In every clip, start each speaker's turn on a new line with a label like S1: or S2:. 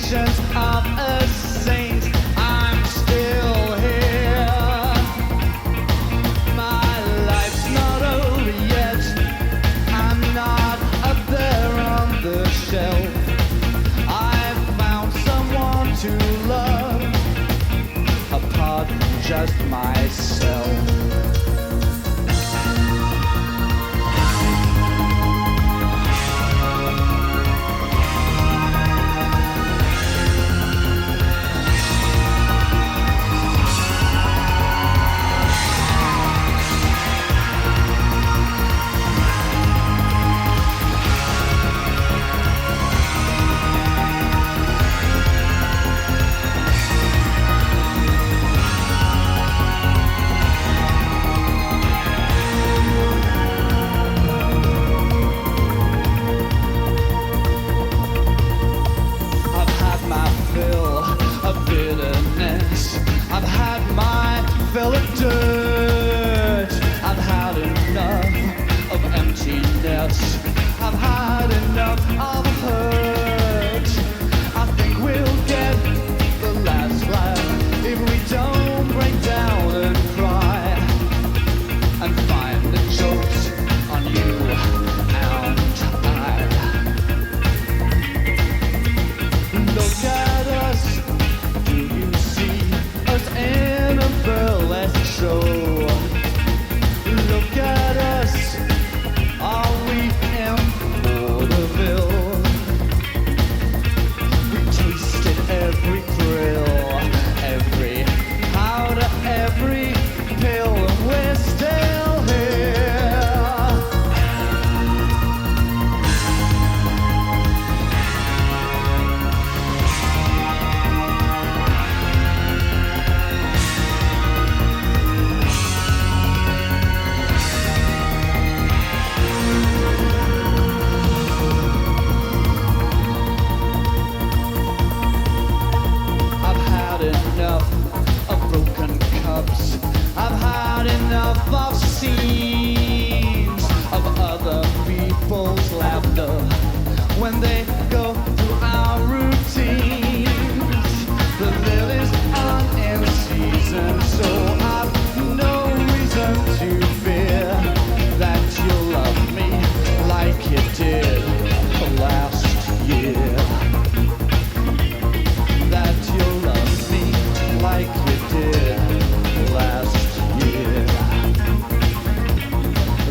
S1: patience of a saint. I'm still here. My life's not over yet. I'm not up there on the shelf. I've found someone to love apart from just myself. Fill of dirt. I've had enough of emptiness. I've had enough of hurt. I think we'll get the last laugh if we don't break down and cry and find the jokes on you and I. Look at us. Do you see us in a burlesque show? Look at us, are we in Vaudeville? We tasted every thrill, every powder, every pill, and we're still here. I've had enough of scenes of other people's laughter when they go through our routines. The lilies aren't in season, so I've no reason to fear that you'll love me like you did last year. That you'll love me like you did last year.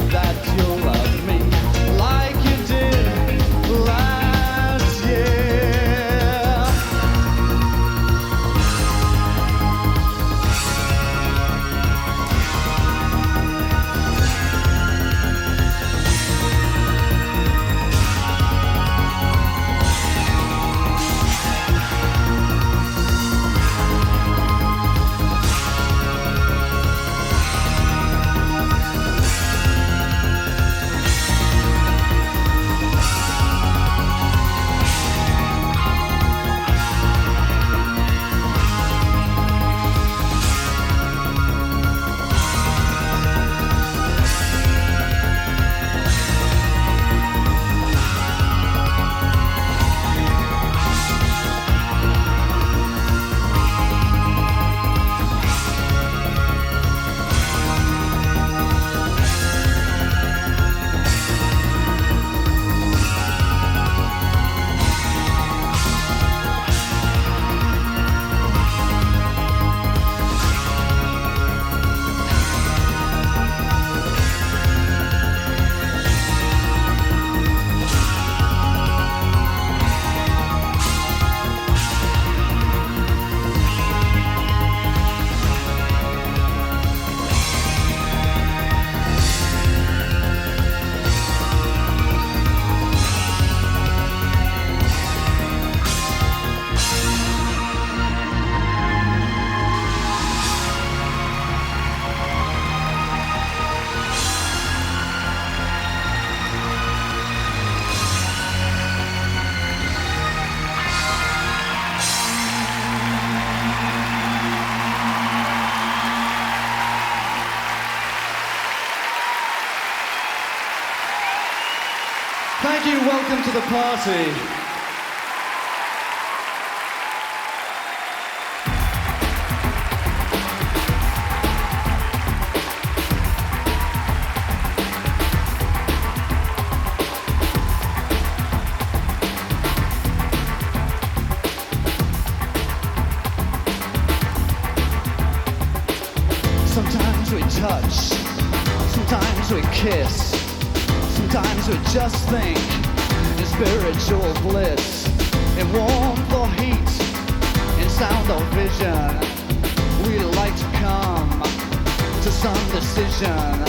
S1: That you'll love me like you did last year.
S2: Thank you, welcome to the party.
S1: Sometimes we touch, sometimes we kiss, sometimes we just think in spiritual bliss, in warmth or heat, in sound or vision. We'd like to come to some decision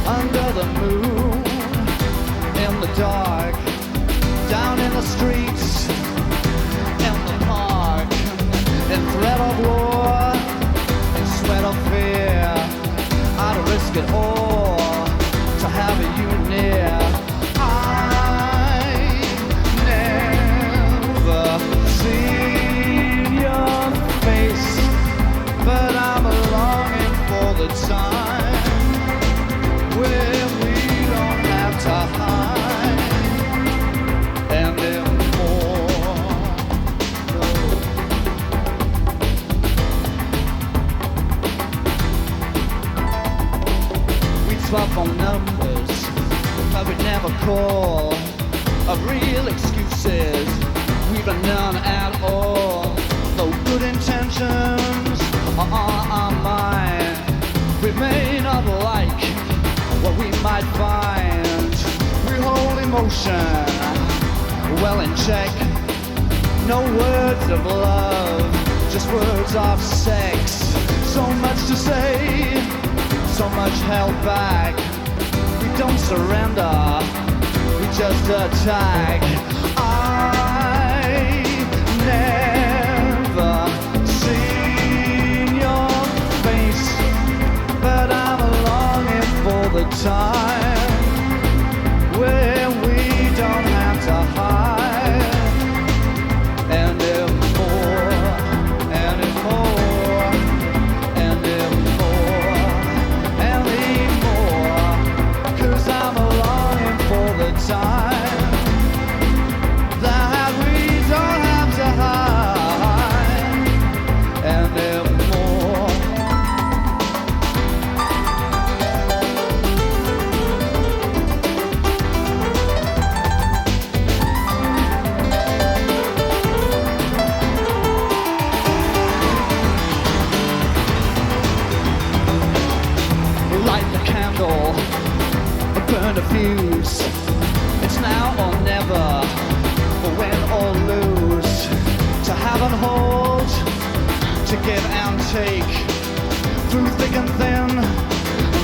S1: under the moon, in the dark, down in the streets, in the park, in threat of war, in sweat of fear. I'd risk it all to have you near. I never seen your face, but I'm longing for the time where we don't have to hide anymore. We swap on numbers, but we never call. Of real excuses, we've none at all. No good intentions are on our mind. We may not like what we might find. We hold emotion well in check. No words of love, just words of sex. So much to say, so much held back. We don't surrender, we just attack. I never seen your face, but I'm longing for the time where we don't have to hide anymore, anymore, anymore, anymore. 'Cause I'm longing for the time that we don't have to hide anymore. Light the candle, burn the fuse. It's now or never, win or lose. To have and hold, to give and take. Through thick and thin,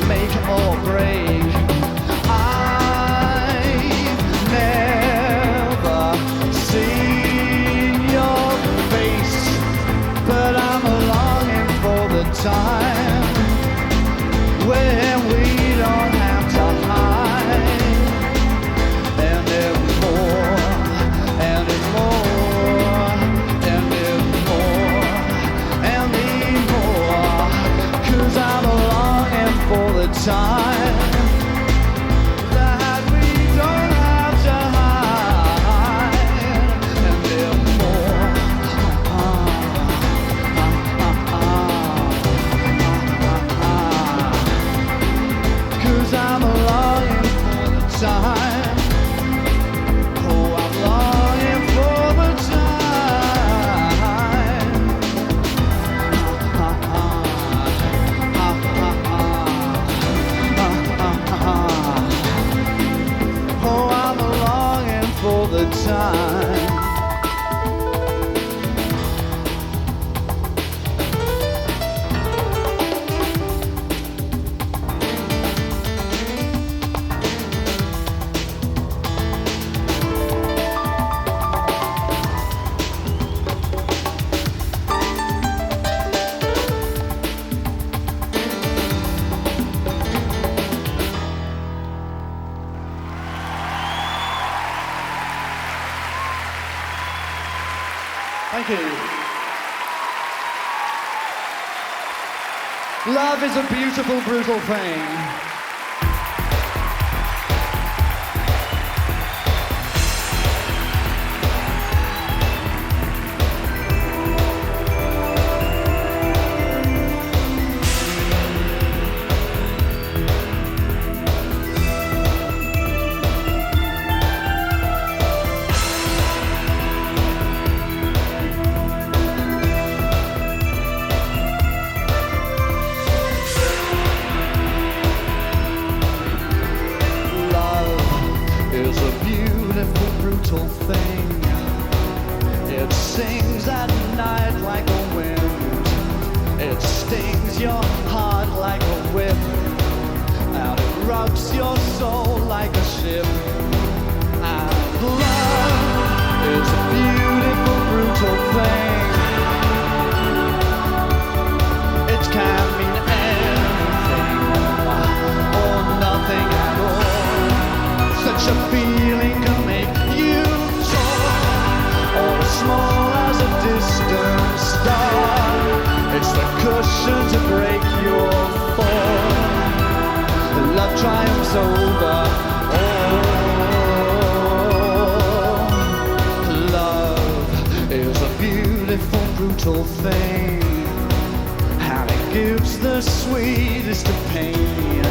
S1: make or break. I've never seen your face, but I'm longing for the time where we don't have to hide anymore, anymore, anymore, anymore. 'Cause I'm longing for the time that we don't have to hide anymore. 'Cause I'm longing for the time. Oh, I'm longing for the time. Oh, I'm longing for the time. Thank you. Love is a beautiful, brutal thing. It stings your heart like a whip, and it rubs your soul like a ship. And love is a beautiful, brutal thing. It can mean anything or nothing at all. Such a feeling can make you tall or as small as a distant star. It's the cushion to break your fall. Love triumphs over all. Love is a beautiful, brutal thing, and it gives the sweetest of pain.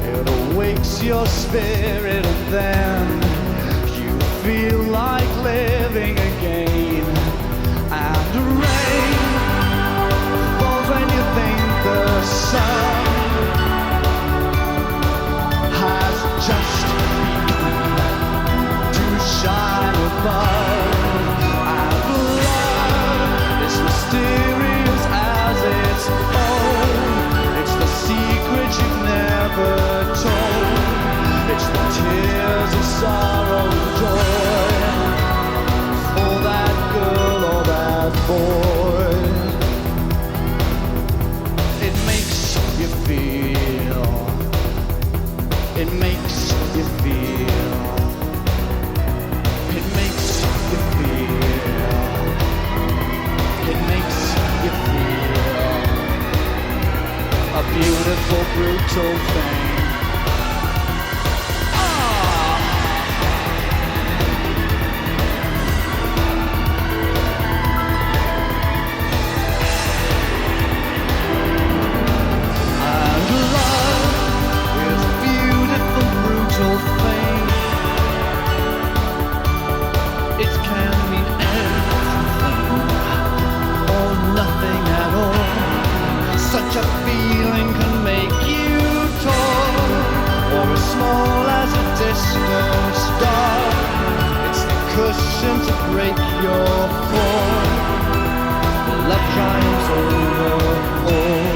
S1: It awakes your spirit, and then you feel like living again. And rain falls when you think the sun has just begun to shine above. And love is mysterious as its own. It's the secret you've never told. It's the tears of sorrow and joy for that girl or that boy. It makes you feel. It makes you feel. It makes you feel. It makes you feel. A beautiful, brutal thing. Such a feeling can make you tall or as small as a distant star. It's the cushion to break your fall. Love triumphs over all.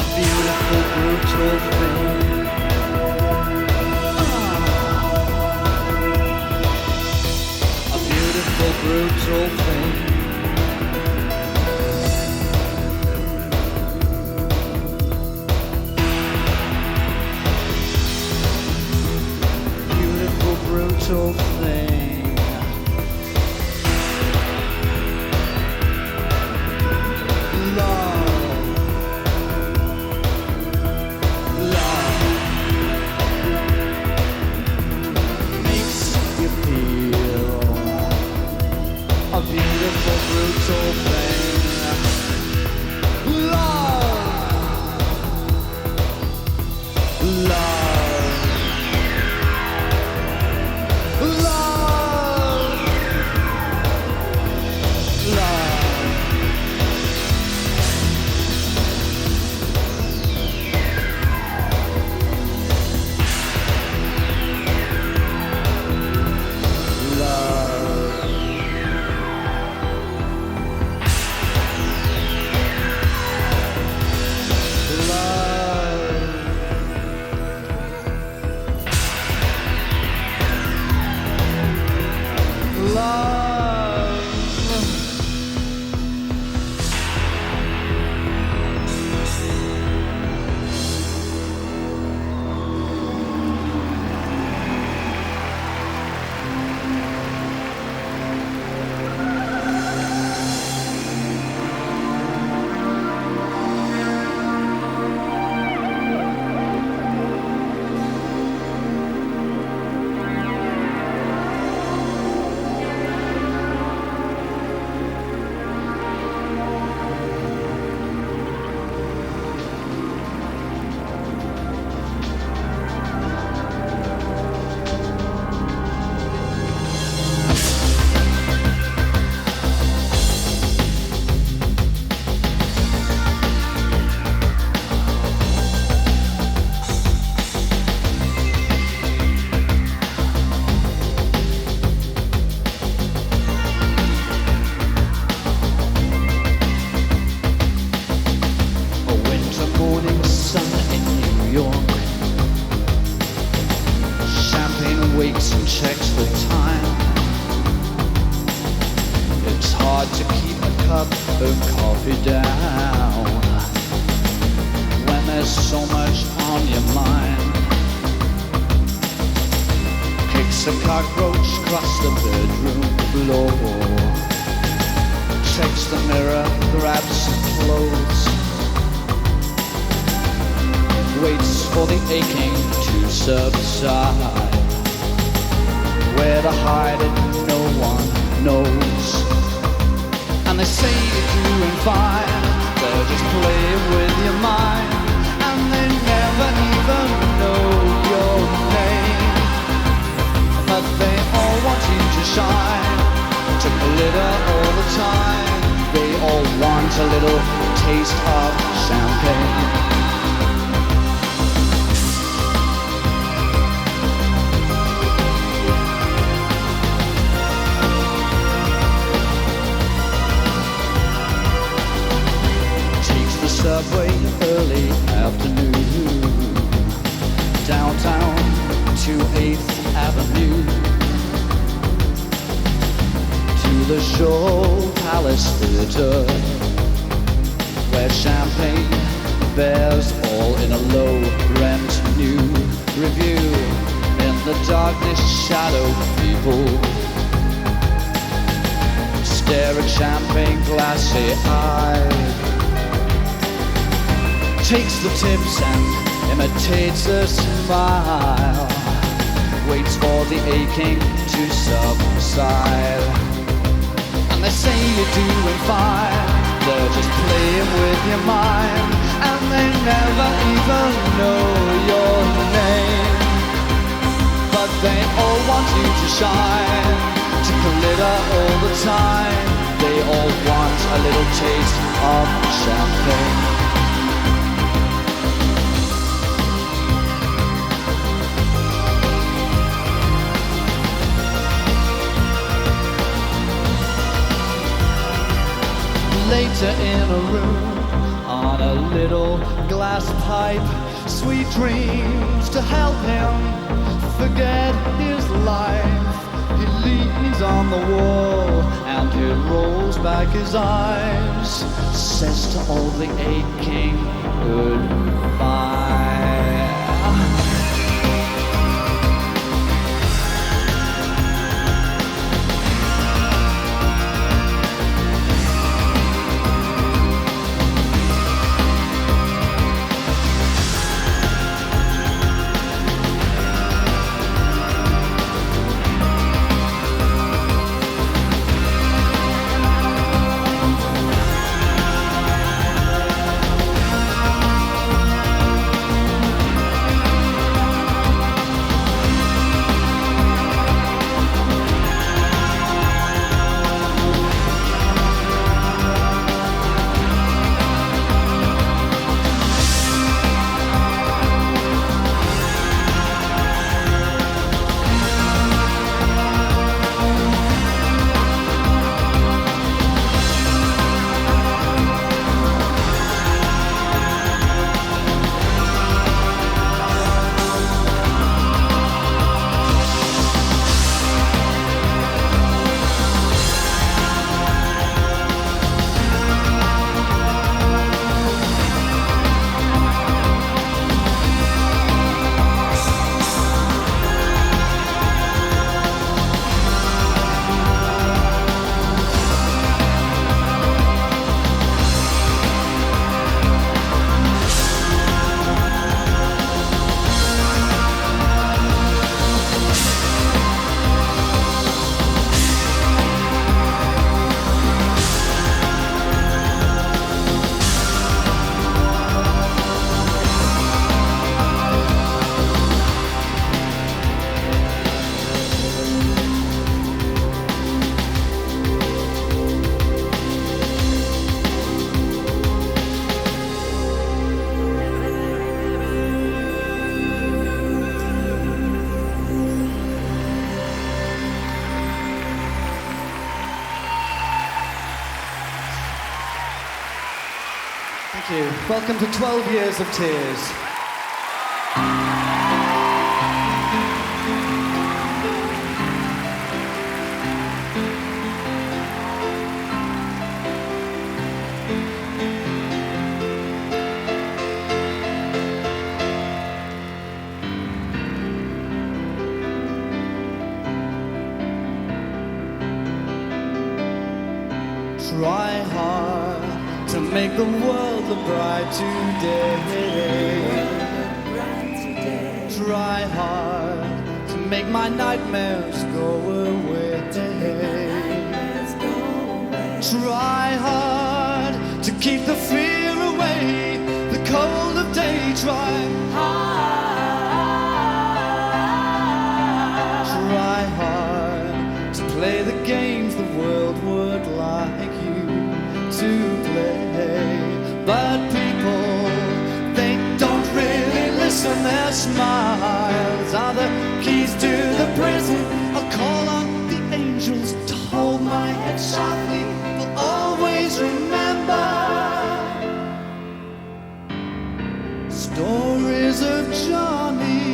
S1: A beautiful, brutal thing. A beautiful, brutal thing. Brutal thing. Love. Love makes you feel. A beautiful, brutal thing. Love. Love. cup of coffee down when there's so much on your mind. Kicks a cockroach across the bedroom floor, checks the mirror, grabs some clothes, waits for the aching to subside. Where to hide it, no one knows. And they say you're doing fine, they're just playing with your mind, and they never even know your name. But they all want you to shine, to glitter all the time. They all want a little taste of champagne. Subway early afternoon, downtown to 8th Avenue, to the Show Palace Theater, where champagne bears all in a low-rent new review. In the darkness, shadow people stare at champagne glassy-eyed. Takes the tips and imitates a smile, waits for the aching to subside. And they say you're doing fine, they're just playing with your mind, and they never even know your name. But they all want you to shine, to glitter all the time. They all want a little taste of champagne. Later in a room, on a little glass pipe, sweet dreams to help him forget his life. He leans on the wall and he rolls back his eyes, says to all the aching goodbye. Thank you. Welcome to 12 Years of Tears. Try hard to make the world look bright today. Try hard to make my nightmares go away. Try hard to keep the fear away, the cold of day. Try hard. Try hard to play the games the world would like you to play. But people, they don't really listen. Their smiles are the keys to the prison. I'll call on the angels to hold my head softly. But always remember stories of Johnny.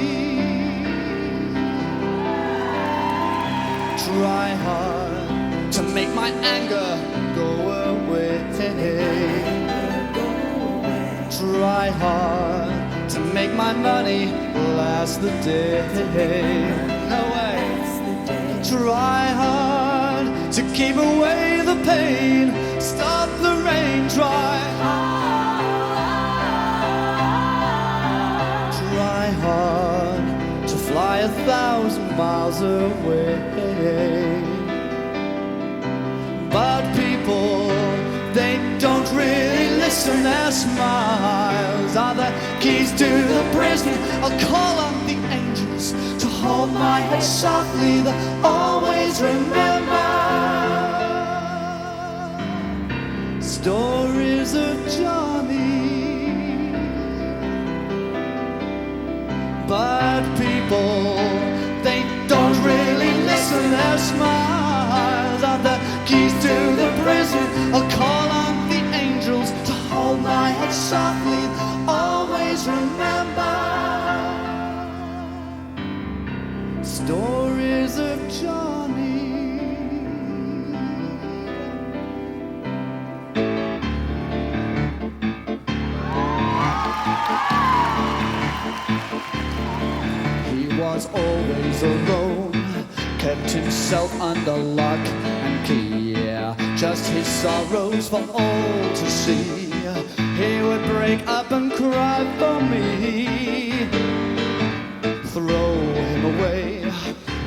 S1: Try hard to make my anger go away. Try hard to make my money last the day. No way. Try hard to keep away the pain, stop the rain. Try hard. Try hard to fly 1,000 miles away. But people, they don't really listen. Their smiles are the keys to the prison. I'll call on the angels to hold my head softly. They'll always remember stories of Johnny. But people, they don't really listen. Their smiles are the keys to the prison. I'll call on the angels to hold my head softly. Always remember stories of Johnny. He was always alone, kept himself under lock and key. Just his sorrows for all to see. He would break up and cry for me. Throw him away,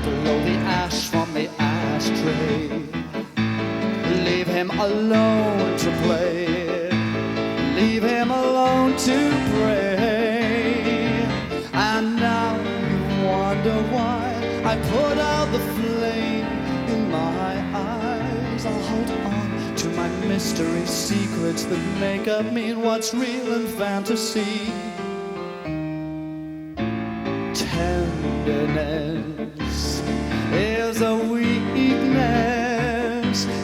S1: blow the ash from the ashtray. Leave him alone to play, leave him alone to pray. And now you wonder why I put out the flame in my eyes. I'll hold on to my mystery secrets that make up mean what's real and fantasy. Tenderness is a weakness.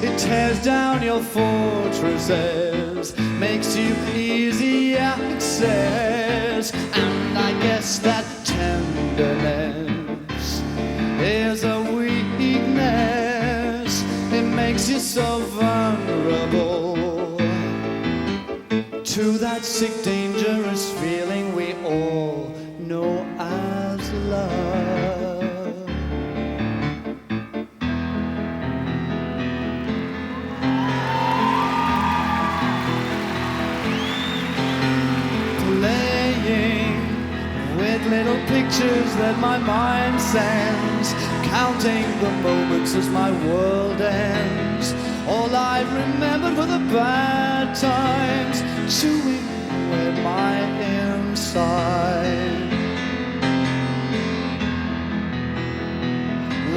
S1: It tears down your fortresses, makes you easy access. And I guess that tenderness is a weakness. It makes you so vulnerable to that sick, dangerous feeling we all know as love. Playing with little pictures that my mind sends, counting the moments as my world ends. All I remembered were the bad times, chewing away my inside.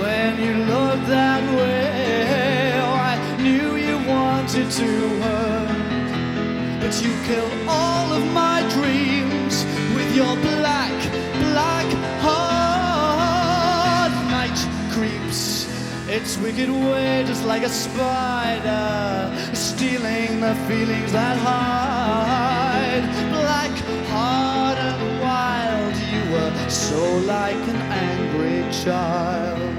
S1: When you looked that way, oh, I knew you wanted to hurt, but you killed all of my dreams with your black, black heart. Night creeps its wicked way, just like a spider, stealing the feelings that hide. Black heart and wild, you were so like an angry child.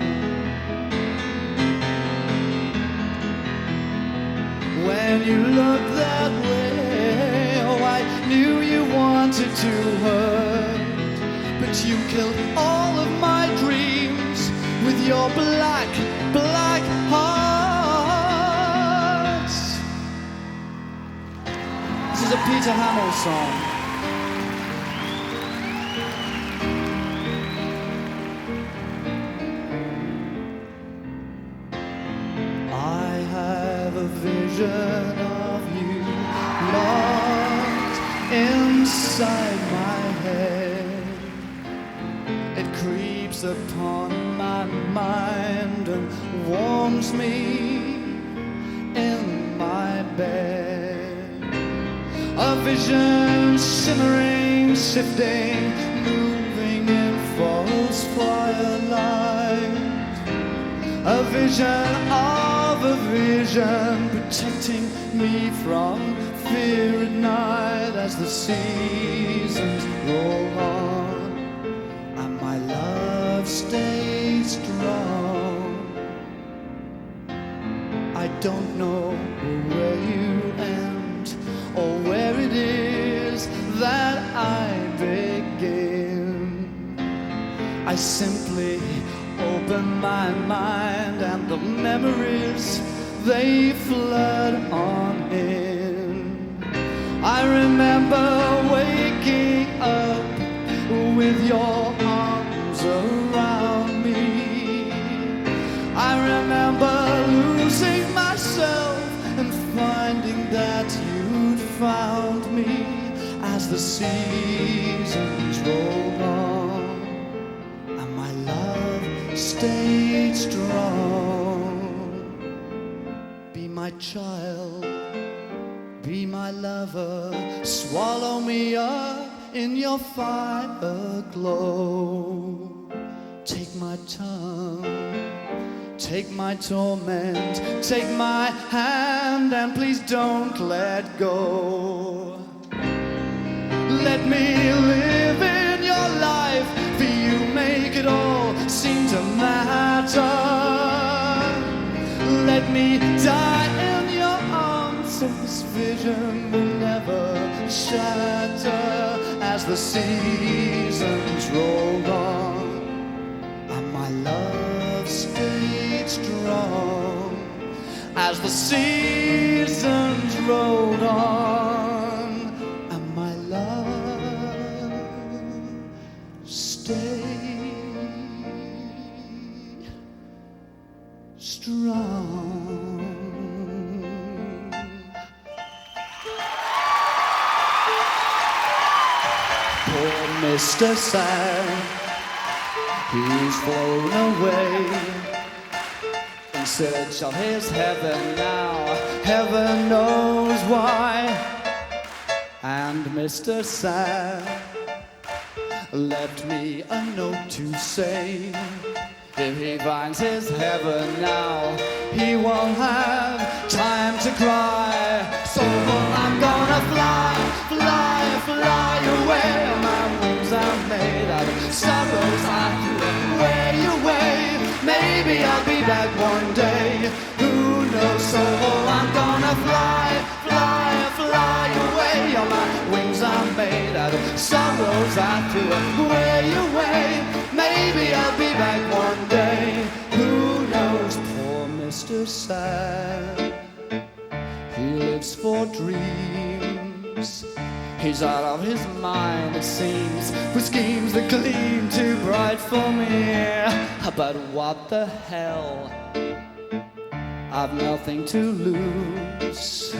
S1: When you looked that way, oh, I knew you wanted to hurt, but you killed all of my dreams with your black, black heart. Peter Hamill song. I have a vision of you locked inside my head. It creeps upon my mind and warms me in my bed. A vision shimmering, shifting, moving in false firelight. A vision of a vision protecting me from fear at night as the seasons roll on and my love stays strong. I don't know where you end or where it is that I begin. I simply open my mind and the memories, they flood on in. I remember waking up with your arms around me. I remember losing myself and finding that you'd found me as the seasons rolled on and my love stayed strong. Be my child, be my lover, swallow me up in your fire glow. Take my tongue, take my torment, take my hand and please don't let go. Let me live in your life, for you make it all seem to matter. Let me die in your arms so this vision will never shatter as the seasons rolled on and my love stayed strong. As the seasons rolled on and my love stayed strong. Poor Mr. Sad, he's flown away in search of his heaven now, heaven knows why. And Mr. Sad left me a note to say, if he finds his heaven now, he won't have time to cry. So I'm gonna fly, fly, fly away. My wings are made out of sorrows I threw way away. Maybe I'll be back one day, who knows? So I'm gonna fly, fly, fly away. All my wings are made out of sorrows I threw way away. Maybe I'll be back one day, who knows? Poor Mr. Sad, he lives for dreams. He's out of his mind, it seems, with schemes that gleam too bright for me. But what the hell, I've nothing to lose.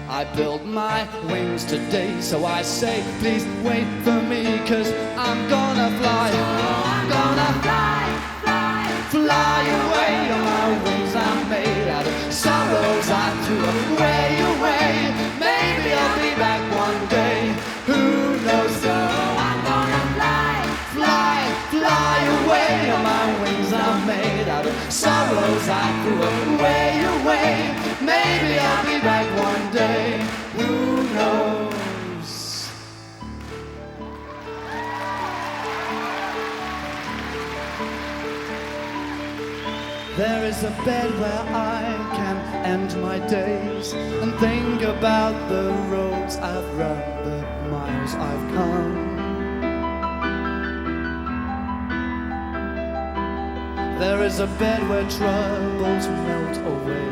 S1: I built my wings today, so I say, please wait for me, 'cause I'm gonna fly, I'm gonna fly, fly, fly away. My wings are made out of sorrows I threw way away. Maybe I'll be back one day, who knows? So I'm gonna fly, fly, fly away. My wings are made out of sorrows I threw way away. Maybe I'll be back one day, who knows? There is a bed where I can end my days and think about the roads I've run, the miles I've come. There is a bed where troubles melt away.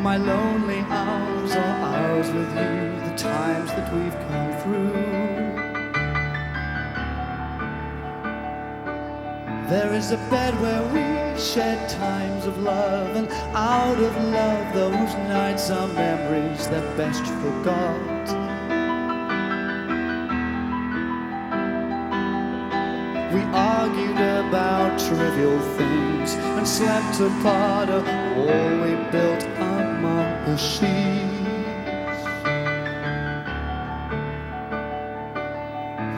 S1: My lonely hours are hours with you, the times that we've come through. There is a bed where we shed times of love, and out of love those nights are memories that best forgot. We argued about trivial things and slept apart a wall we built among the sheets.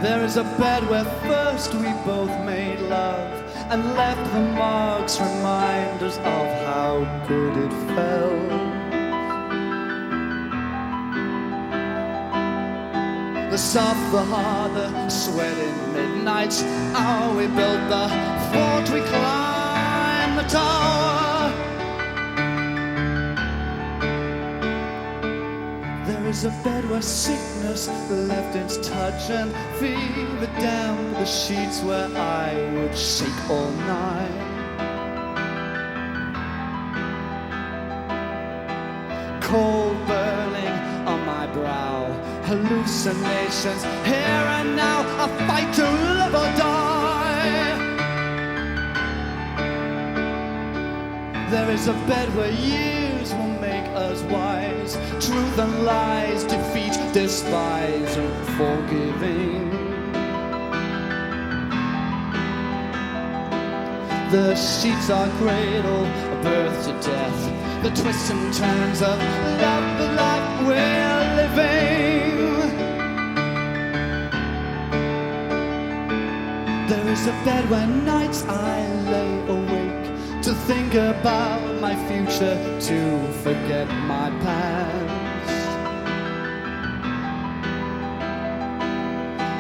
S1: There is a bed where first we both made love and left the marks, reminders of how good it felt. The soft, the hard, the sweating midnights. Oh, we built the fort, we climbed the tower. There is a bed where sickness left its touch and fever damp the sheets where I would shake all night. Cold burning on my brow, hallucinations here and now, a fight to live or die. There is a bed where years will make us wise, truth and lies, defeat, despise, and forgiving. The sheets are cradle, a birth to death, the twists and turns of love, the life we're living. There is a bed where nights I lay awake to think about my future, to forget my past.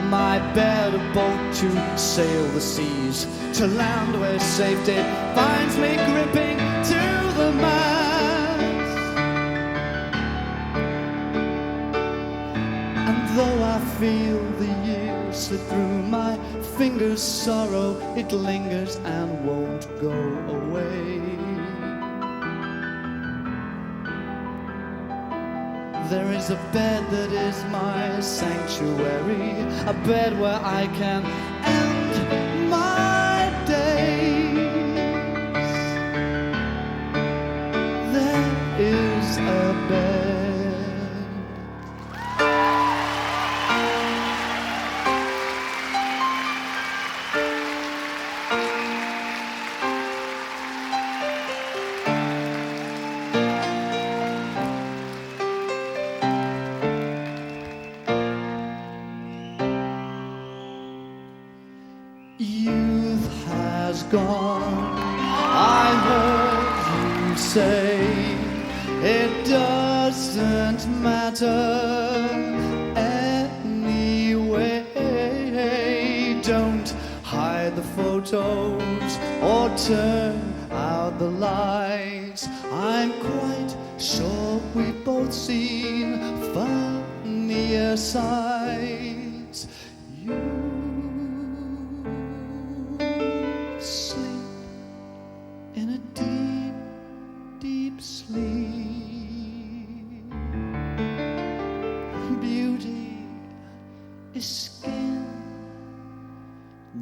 S1: My bed, a boat to sail the seas, to land where safety finds me gripping to the mast. And though I feel the years slip through my fingers, sorrow, it lingers and won't go away. There is a bed that is my sanctuary, a bed where I can end my days. There is a bed. Youth has gone, I heard you say. It doesn't matter anyway. Don't hide the photos or turn out the lights. I'm quite sure we've both seen funnier sights. You sleep in a deep, deep sleep. Beauty is skin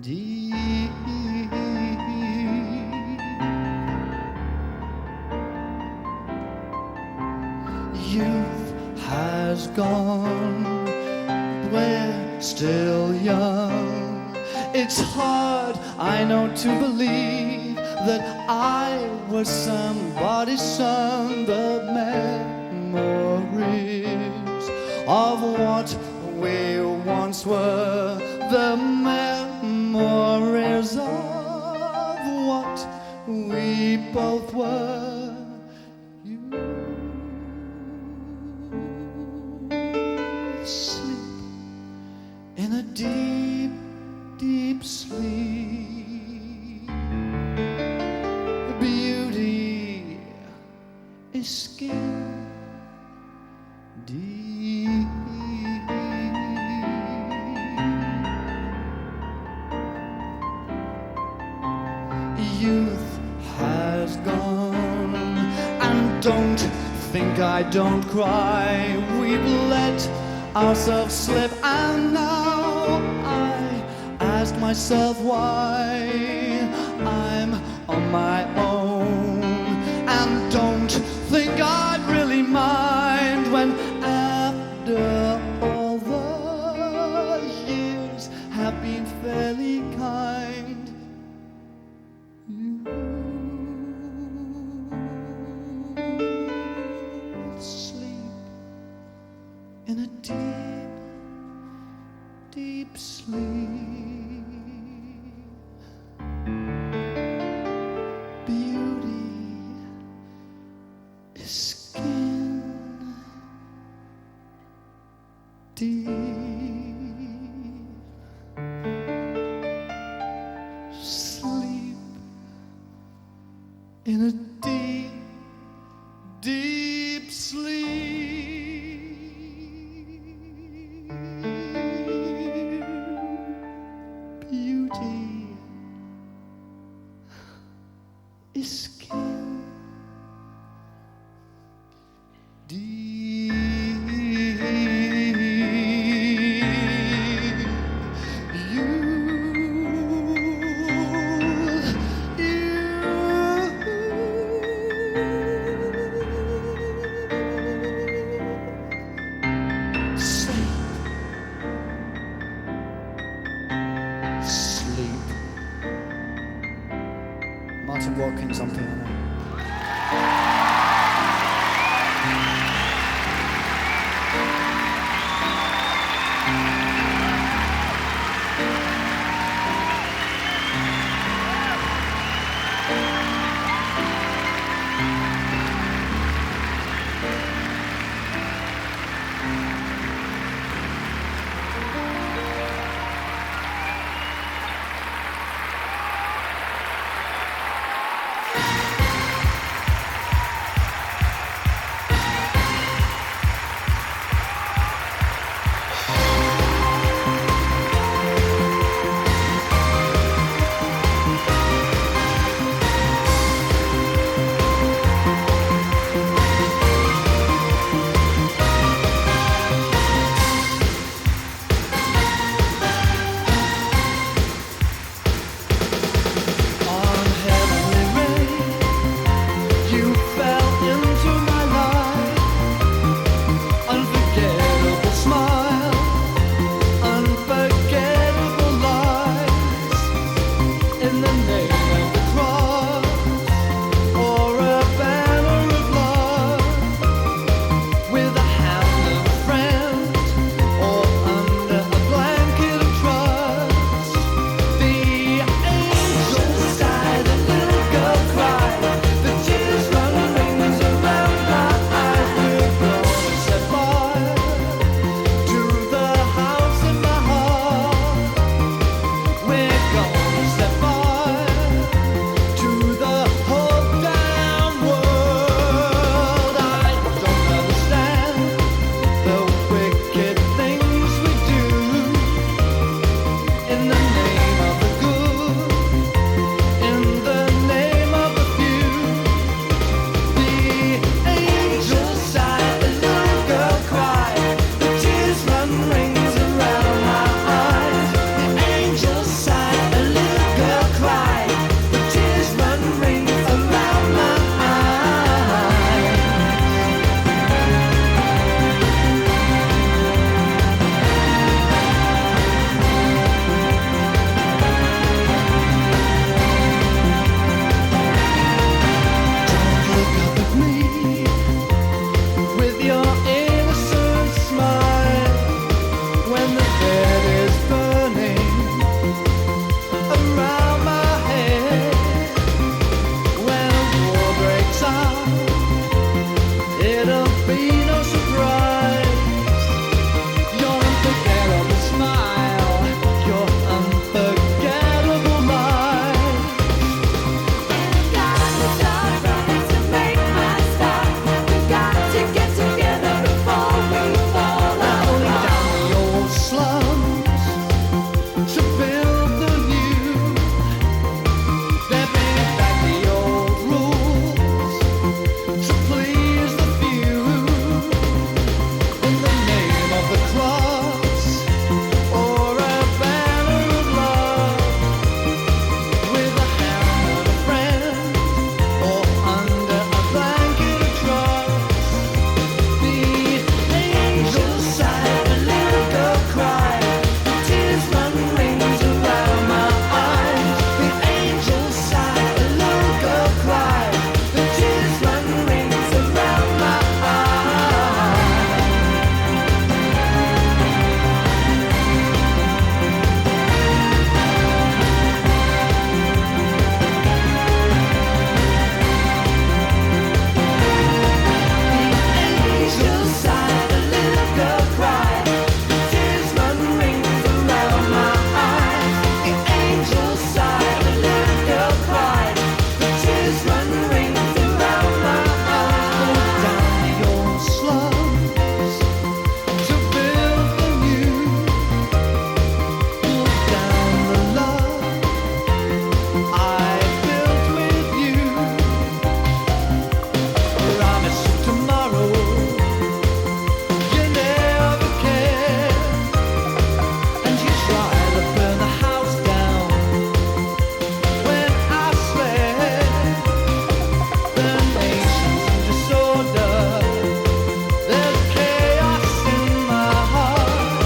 S1: deep. Youth has gone, we're still young. It's hard, I know, to believe that I was somebody's son. The memories of what we once were, the memories of what we both were. You sleep in a deep, deep sleep. Beauty is skin deep. Youth has gone, and don't think I don't cry. We've let ourselves slip, and now I ask myself why I'm on my own, and don't think I'd really mind when after all the years have been fairly kind. You sleep in a deep, deep sleep. Deep sleep in a deep, deep sleep. Beauty is skin. Watkins on piano. the cross or a banner of love, with a hand and a friend, or under a blanket of trust. The angels sighed, the little girl cried, tears run rings around my eyes. The angels sighed, the little girl cried, the tears run rings around my eyes. Angels sighed, the little girl cried, the tears run rings around my eyes. The angels sighed, the little girl cried, the tears run rings around my eyes. Pull down the old slums to build the new. Pull down the love I built with you. Promise you tomorrow you never care, and you try to burn the house down when I slept. The nation's in disorder, there's chaos in my heart.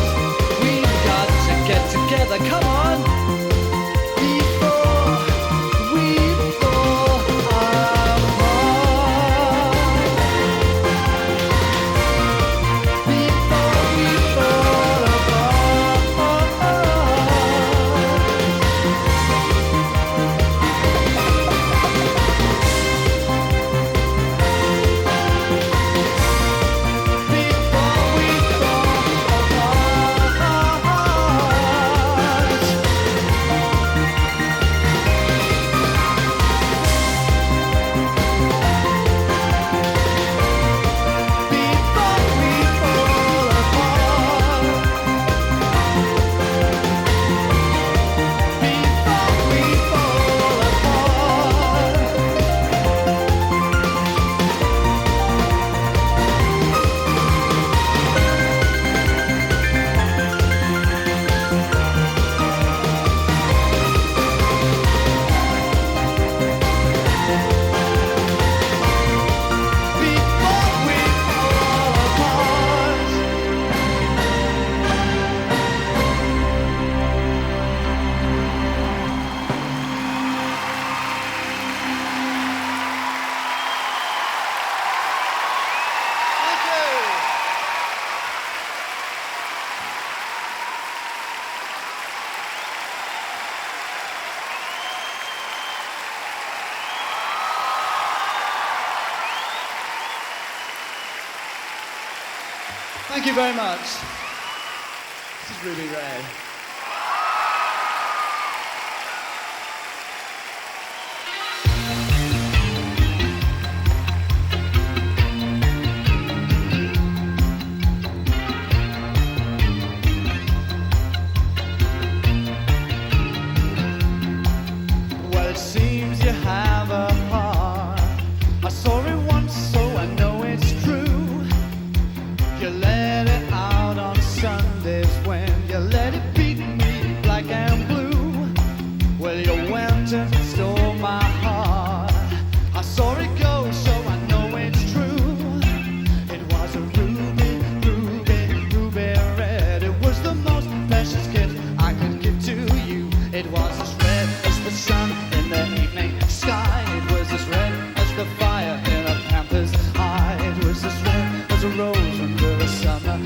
S1: We've got to get together, come on, before we fall apart. Before we fall apart. Before we fall Thank you very much. This is really rare. Well, it seems you have a heart. I saw it once, so I know it's true. You let it out on Sundays when you let it beat me black and blue. Well, you went and stole my heart. I saw it go, so I know it's true. It was a ruby, ruby, ruby red. It was the most precious gift I could give to you. It was as red as the sun in the evening sky. It was as red as the fire in a panther's eye. It was as red as a rose under a summer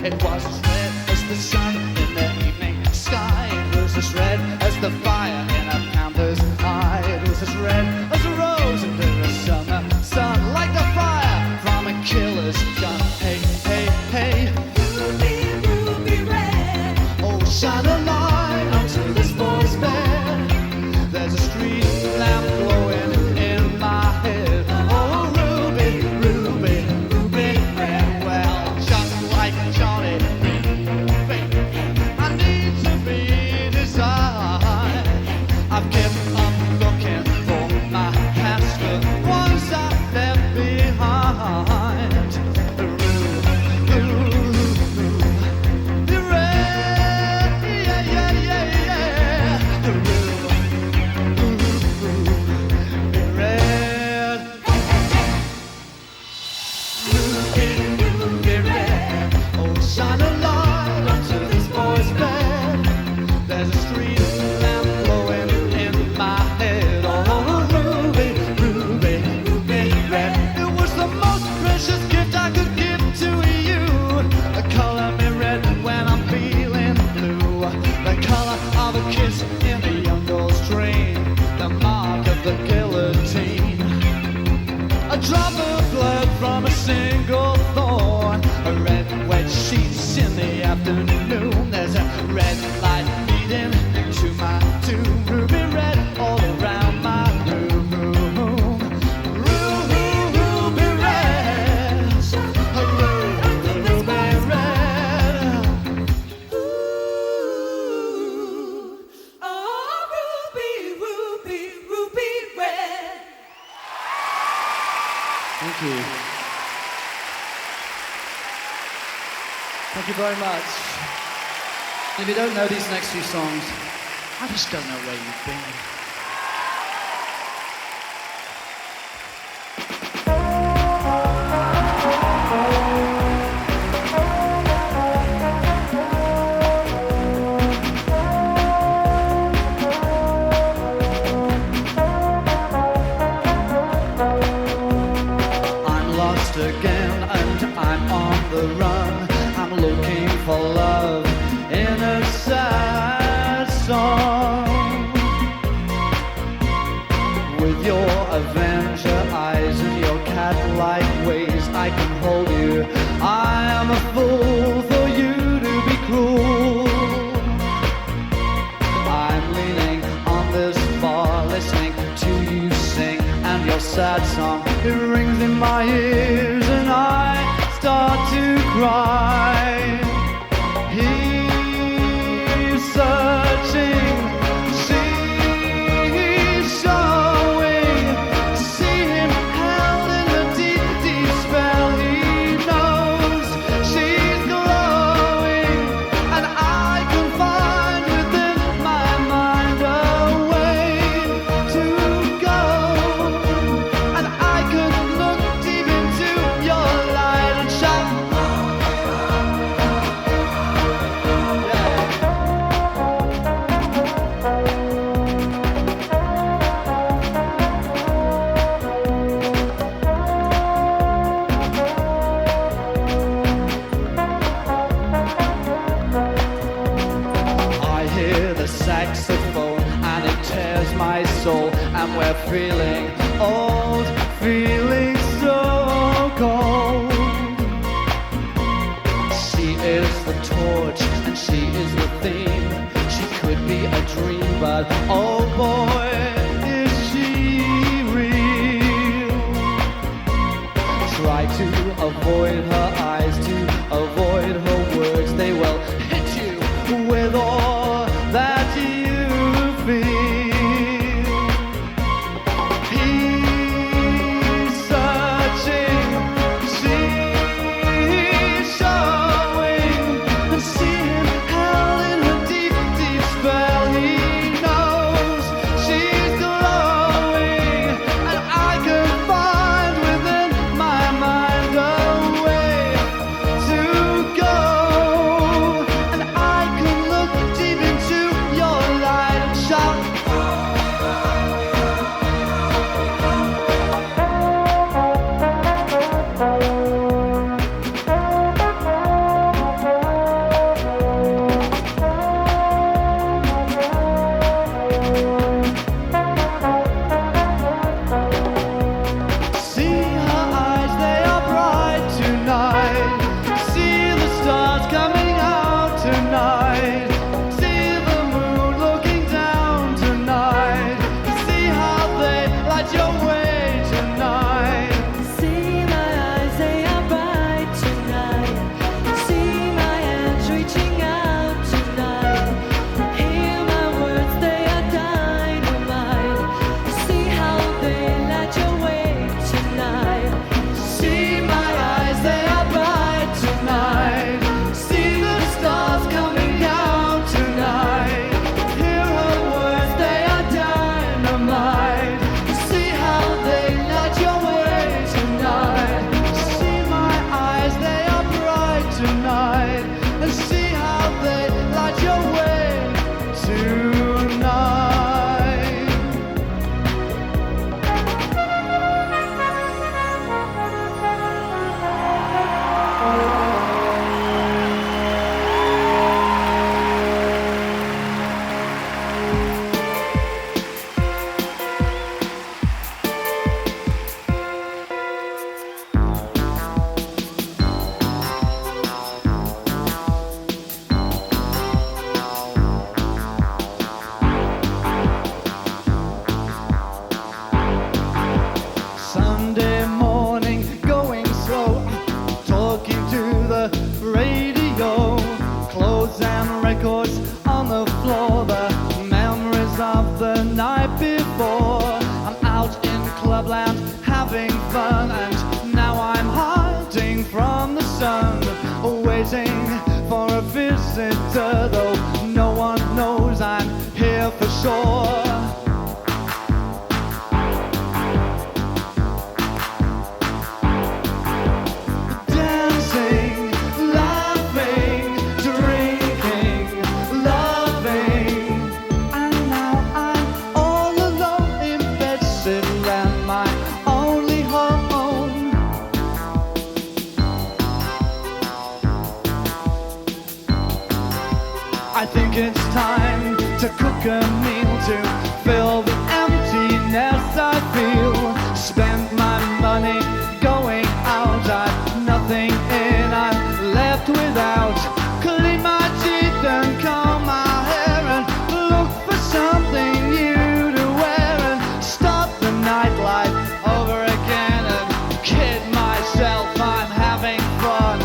S1: It was as red as the sun in the evening sky. It was as red as the fire in a panther's eye. It was as red as a rose under a summer sun, like the fire from a killer's gun. Hey, hey, hey, ruby, ruby red. Oh, shine a light onto this boy's bed. There's a street lamp glowing in my head. Oh, ruby, ruby, ruby red. Well, just like Johnny, I need to be designed. I've given up looking for my past, the ones I left behind. The red, yeah, yeah, yeah, yeah. The red, ruby red. Oh, shine a light onto this boy's bed. There's a street lamp glowing in my head. Oh, ruby, ruby, ruby red. It was the most precious gift I could give to you. The color me red when I'm feeling blue. The color of a kiss in a young girl's dream. The mark of the guillotine. A drop of blood from a single thorn. A red wet sheets in the afternoon. There's a red light leading to my tomb. Ruby red all around my room. Ruby red. Ruby red.
S2: Oh, ruby, ruby, ruby red.
S1: Thank you. Thank you very much. If you don't know these next few songs, I just don't know where you've been. I'm lost again and I'm on the run. I'm looking for love in a sad song. With your Avenger eyes and your cat-like ways, I can hold you. I am a fool for you to be cruel. I'm leaning on this bar, listening to you sing, and your sad song, it rings in my ears, and I start to cry. He's searching, she's showing. See him held in a deep, deep spell. He knows she's glowing, and I can find within my mind a way to go. And I could look deep into your light and shout. I hear the saxophone and it tears my soul, and we're feeling old, feeling so cold. She is the torch and she is the theme. She could be a dream, but oh boy, is she real. Try to avoid her eyes, to avoid her words. They will hit you with all that you feel. He's searching, she's showing, and see him held in her deep, deep spell. He knows she's glowing, and I can find within my mind a way waiting for a visitor, though no one knows I'm here for sure. I think it's time to cook a meal to fill the emptiness I feel. Spend my money going out, I've nothing in, I'm left without. Clean my teeth and comb my hair and look for something new to wear and start the nightlife over again and kid myself I'm having fun.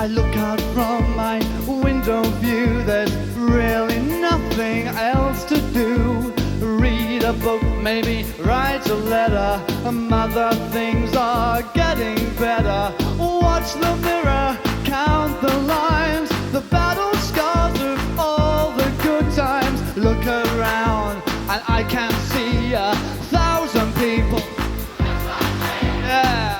S1: I look out from my window view, there's really nothing else to do. Read a book, maybe write a letter. Other things are getting better. Watch the mirror, count the lines, the battle scars of all the good times. Look around and I can see 1,000 people. Yeah.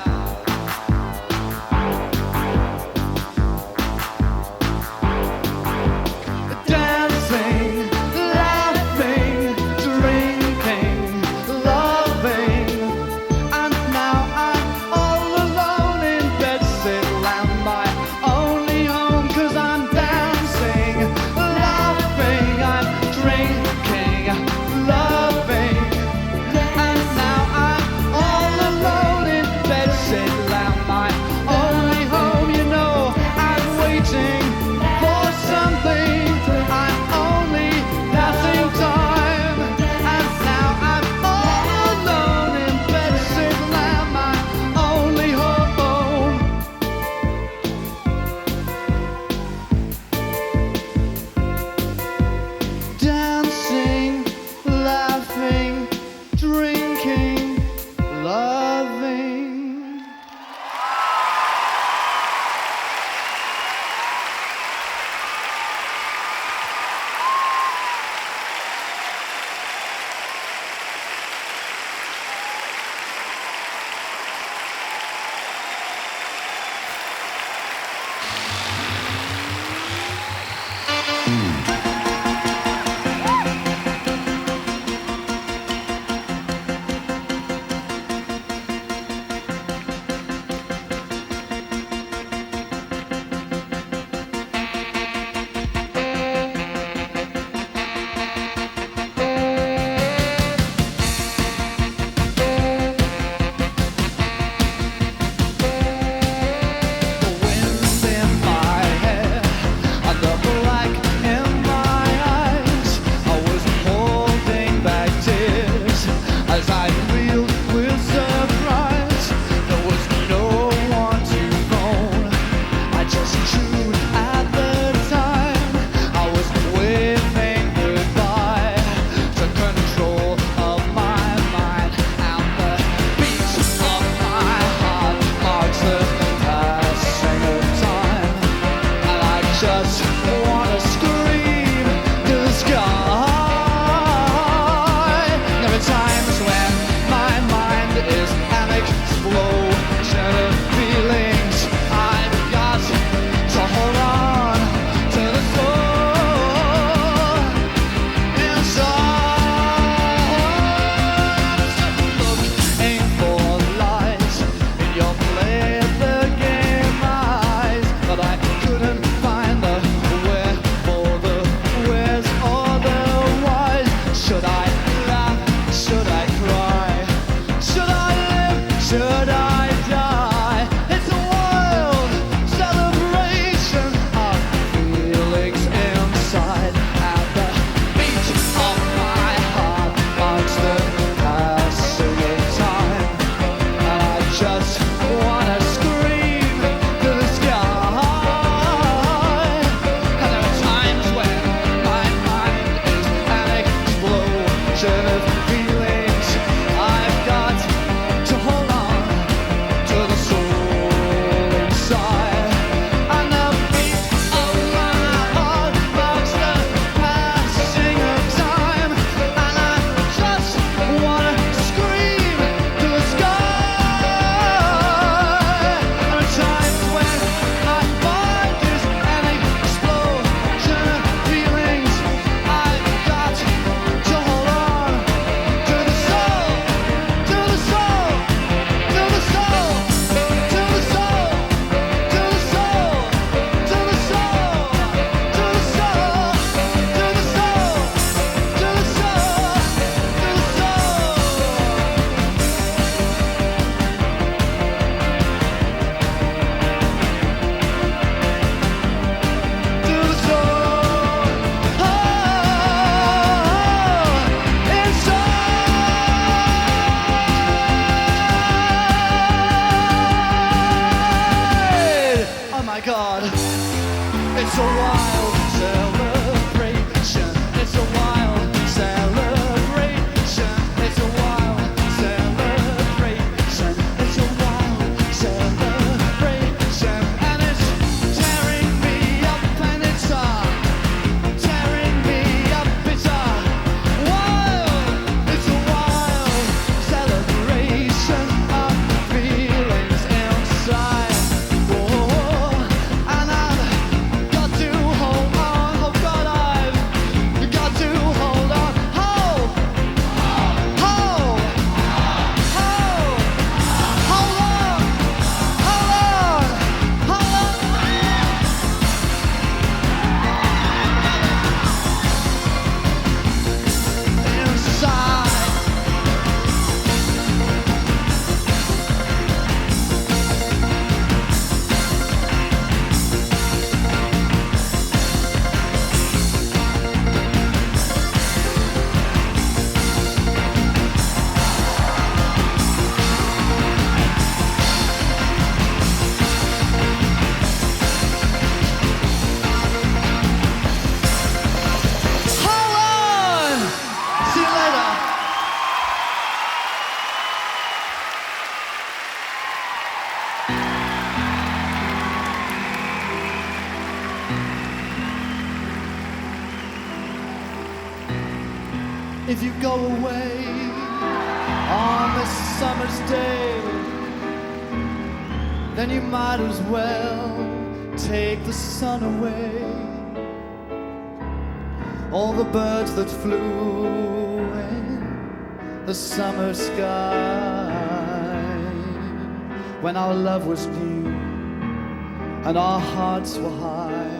S3: Where
S1: It's a wild celebration. It's a wild celebration. It's a wild celebration. It's a wild celebration. And it's tearing me up and it's tearing me up. It's wild. It's a wild celebration of feelings inside. Whoa. And I've got to hold on. Oh God, I've got to hold on. Hold, hold, hold, hold on, hold on, hold on. Inside. Hold on. See you later. If you go away on this summer's day, then you might as well take the sun away. All the birds that flew in the summer sky, when our love was new and our hearts were high,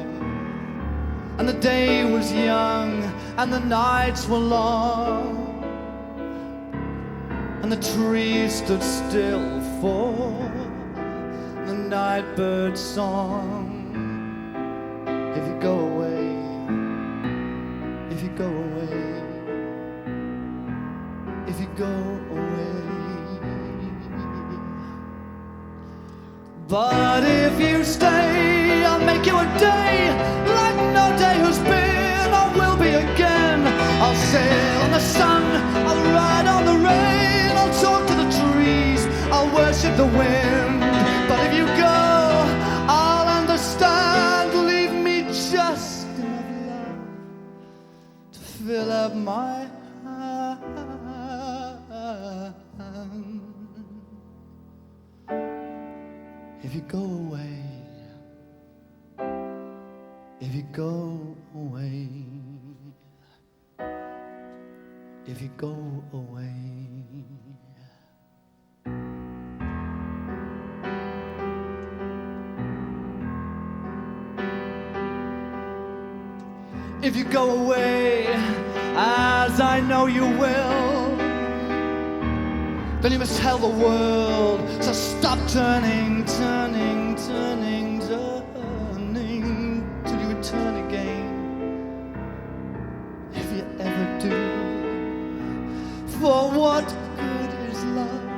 S1: and the day was young and the nights were long, and the trees stood still for the nightbird's song. If you go away, if you go away, if you go away. But if you stay, I'll make you a day like no day has been or will be again. I'll sail on the sun, I'll ride on the rain, I'll talk to the trees, I'll worship the wind. But if you go, I'll understand. Leave me just enough love to fill up my hand. If you go away, if you go away, if you go away. If you go away, as I know you will, then you must tell the world to stop turning, turning, turning, turning, till you return again. If you ever do, for what good is love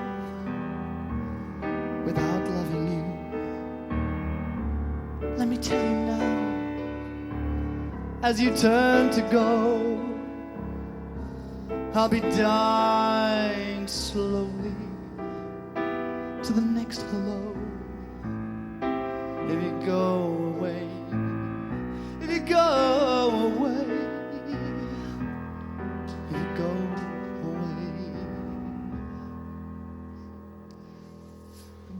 S1: without loving you? Let me tell you now, as you turn to go, I'll be dying slowly to the next hello. If you go away, if you go away, if you go away.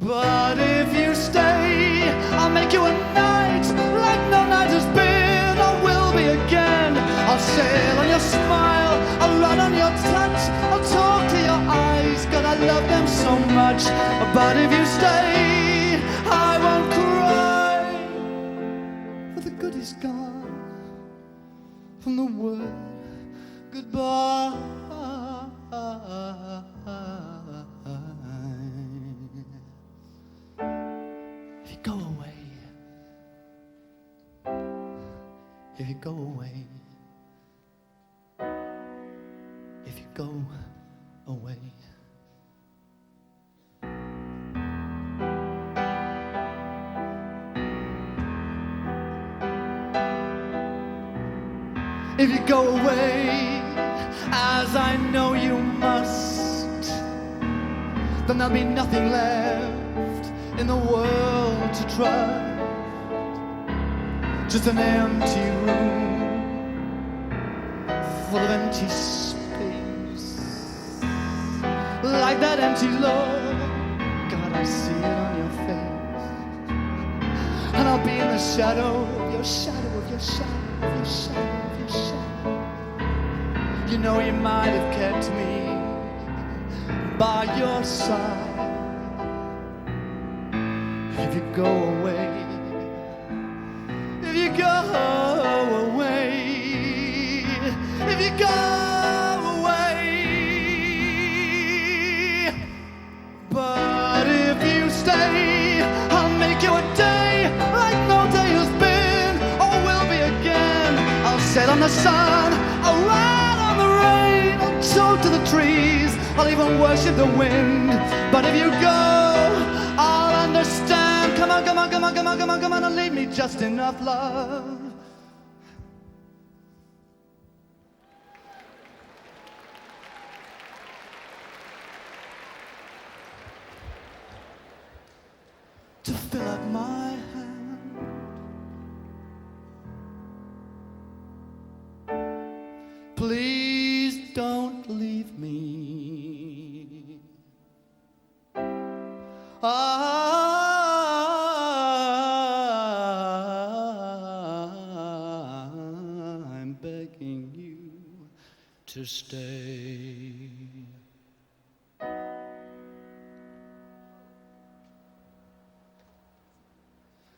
S1: But if you stay, I'll make you a night like no night has been or will be again. I'll sail on your smile, I'll run on your touch, I'll talk to your eyes, God, I love them so much. But if you stay, I won't cry, for the good is gone from the word goodbye. If you go away, if you go away, if you go away. if you go away, as I know you must, then there'll be nothing left in the world to trust. Just an empty room full of empty space, like that empty look. God, I see it on your face, and I'll be in the shadow of your shadow of your shadow of your shadow of your shadow. You know you might have kept me by your side. If you go away, if you go away, if you go away, but if you stay, I'll make you a day like no day has been or will be again. I'll set on the sun, I'll ride on the rain, I'll talk to the trees, I'll even worship the wind. But if you go, I'll understand. Come on, come on, come on, come on, come on, come on, and leave me just enough love to fill up my hand. Please don't leave me. I'm begging you to stay.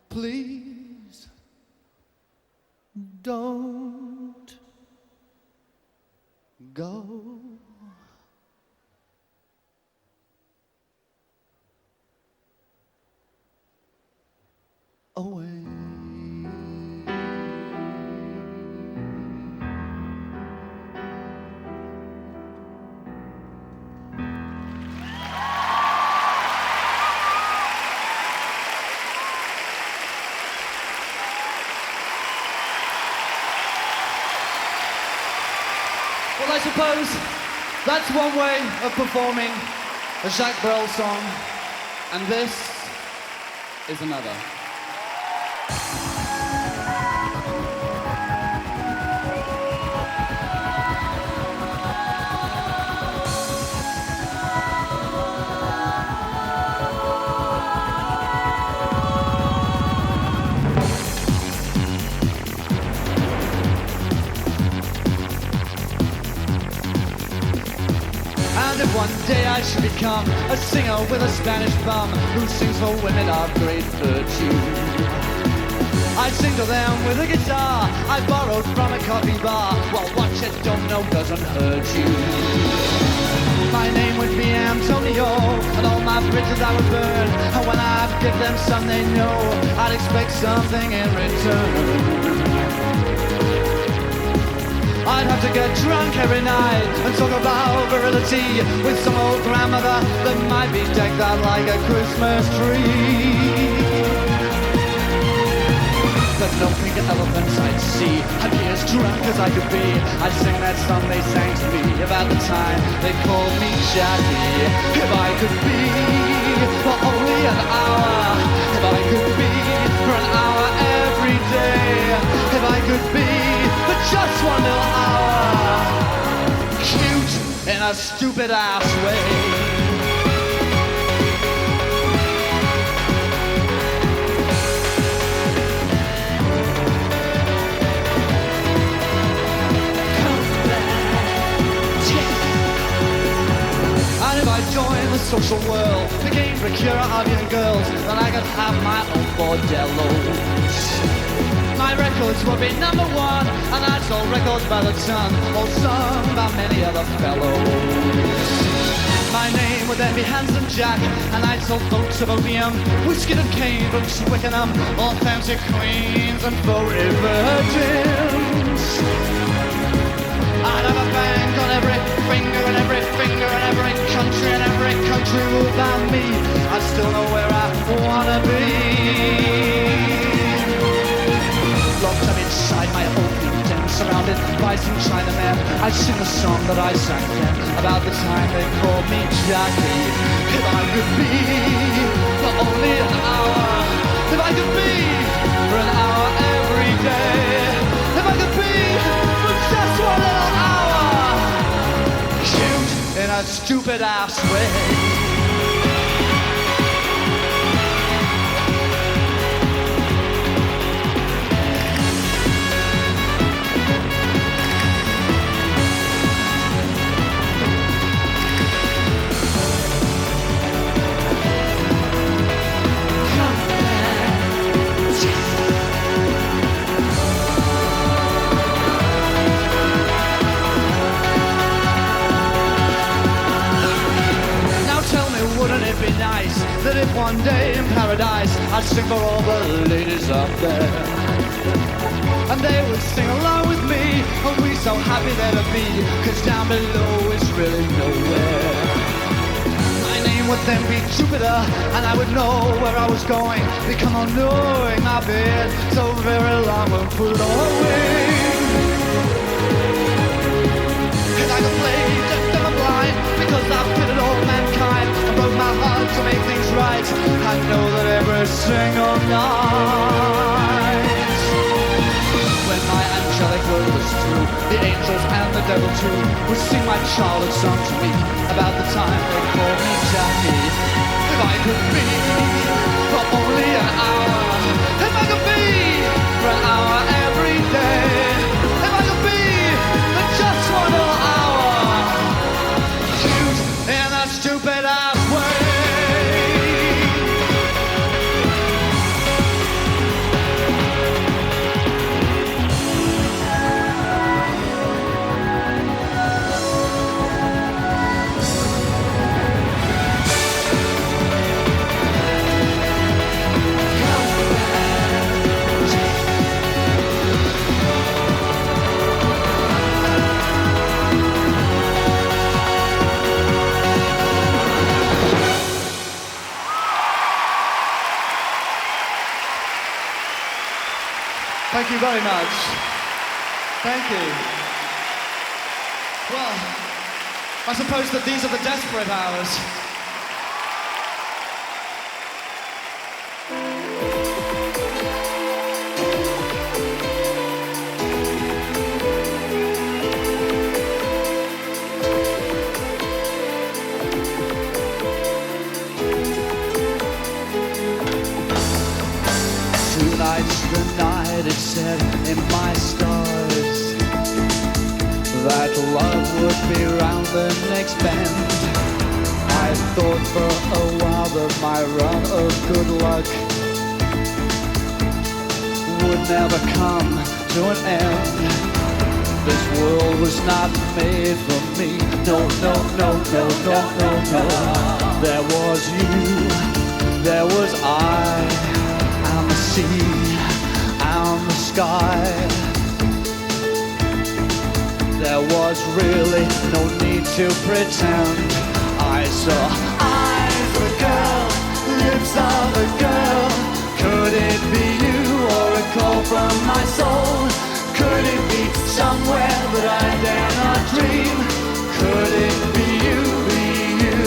S1: Please don't go away. Well, I suppose that's one way of performing a Jacques Brel song, and this is another. And if one day I should become a singer with a Spanish bum who sings for women of great virtue, I'd sing to them with a guitar I borrowed from a coffee bar. Well, what you don't know doesn't hurt you. My name would be Antonio, and all my bridges I would burn. And when I give them some they know, I'd expect something in return. I'd have to get drunk every night and talk about virility with some old grandmother that might be decked out like a Christmas tree. But no pink elephants I'd see, I'd be as drunk as I could be. I'd sing that song they sang to me about the time they called me Jacky. If I could be for only an hour, if I could be for an hour every day, if I could be for just one little hour, cute in a stupid ass way. And if I joined the social world, became procurer of young girls, then I could have my own bordellos. My records would be number one, and I'd sold records by the ton, all sung by many other fellows. My name would then be Handsome Jack, and I'd sold folks of opium, whiskey and cane from Twickenham, all fancy queens and furry virgins. I'd have a band on every finger and every finger and every country ruled by me. I still know where I wanna be. Locked up inside my opium den, surrounded sacrificing Chinaman, I'd sing a song that I sang then about the time they called me Jacky. If I could be for only an hour, if I could be for an hour every day, if I could be for just 1 little hour, cute in a stupid ass way. Wouldn't it be nice that if one day in paradise I'd sing for all the ladies up there, and they would sing along with me, and we're so happy there to be, cause down below is really nowhere. My name would then be Jupiter, and I would know where I was going, become all knowing my beard so very long would put away. And I could play just deaf and blind, because I've fitted all mankind and broke my heart to make things right. I know that every single night, when my angelic world was through, the angels and the devil too would sing my childhood song to me about the time they called me Jacky. If I could be for only an hour, if I could be for an hour every day, if I could be for just 1 little hour, cute in a stupid ass way. Thank you very much. Thank you. Well, I suppose that these are the desperate hours. Tonight's the night, it said in my stars, that love would be round the next bend. I thought for a while that my run of good luck would never come to an end. This world was not made for me. No, no, no, no, no, no, no. There was you, there was I, and the sea, and the sky. There was really no need to pretend. I saw eyes of a girl, lips of a girl. Could it be you, or a call from my soul? Could it be somewhere that I dare not dream? Could it be you, be you?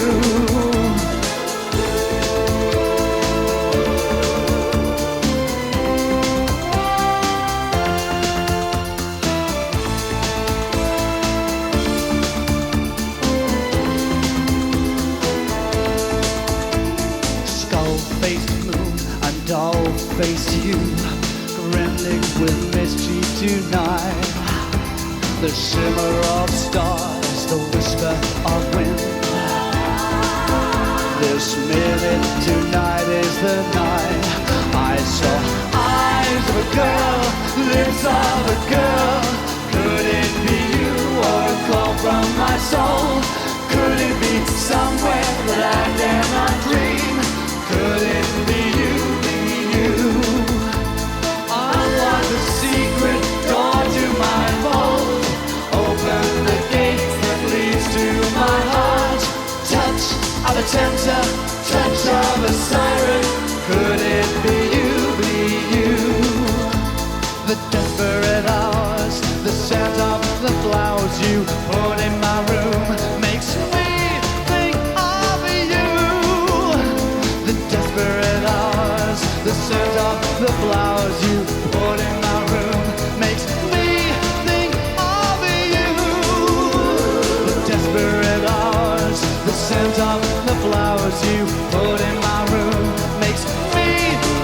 S1: Skull-faced moon and doll-faced you, rending with mischief tonight. The shimmer of stars, the whisper of wind. This minute tonight is the night. I saw eyes of a girl, lips of a girl. Could it be you, or a call from my soul? Could it be somewhere that I dare not dream? Could it be you, be you? Unlock the secret door to my vault. Open the gate that leads to my heart. Touch of a tempter, touch of a siren. Could it be you, be you? The desperate hours, the scent of flowers you put in my room makes me think of you. The desperate hours, the scent of the flowers you put in my room makes me think of you. The desperate hours, the scent of the flowers you put in my room makes me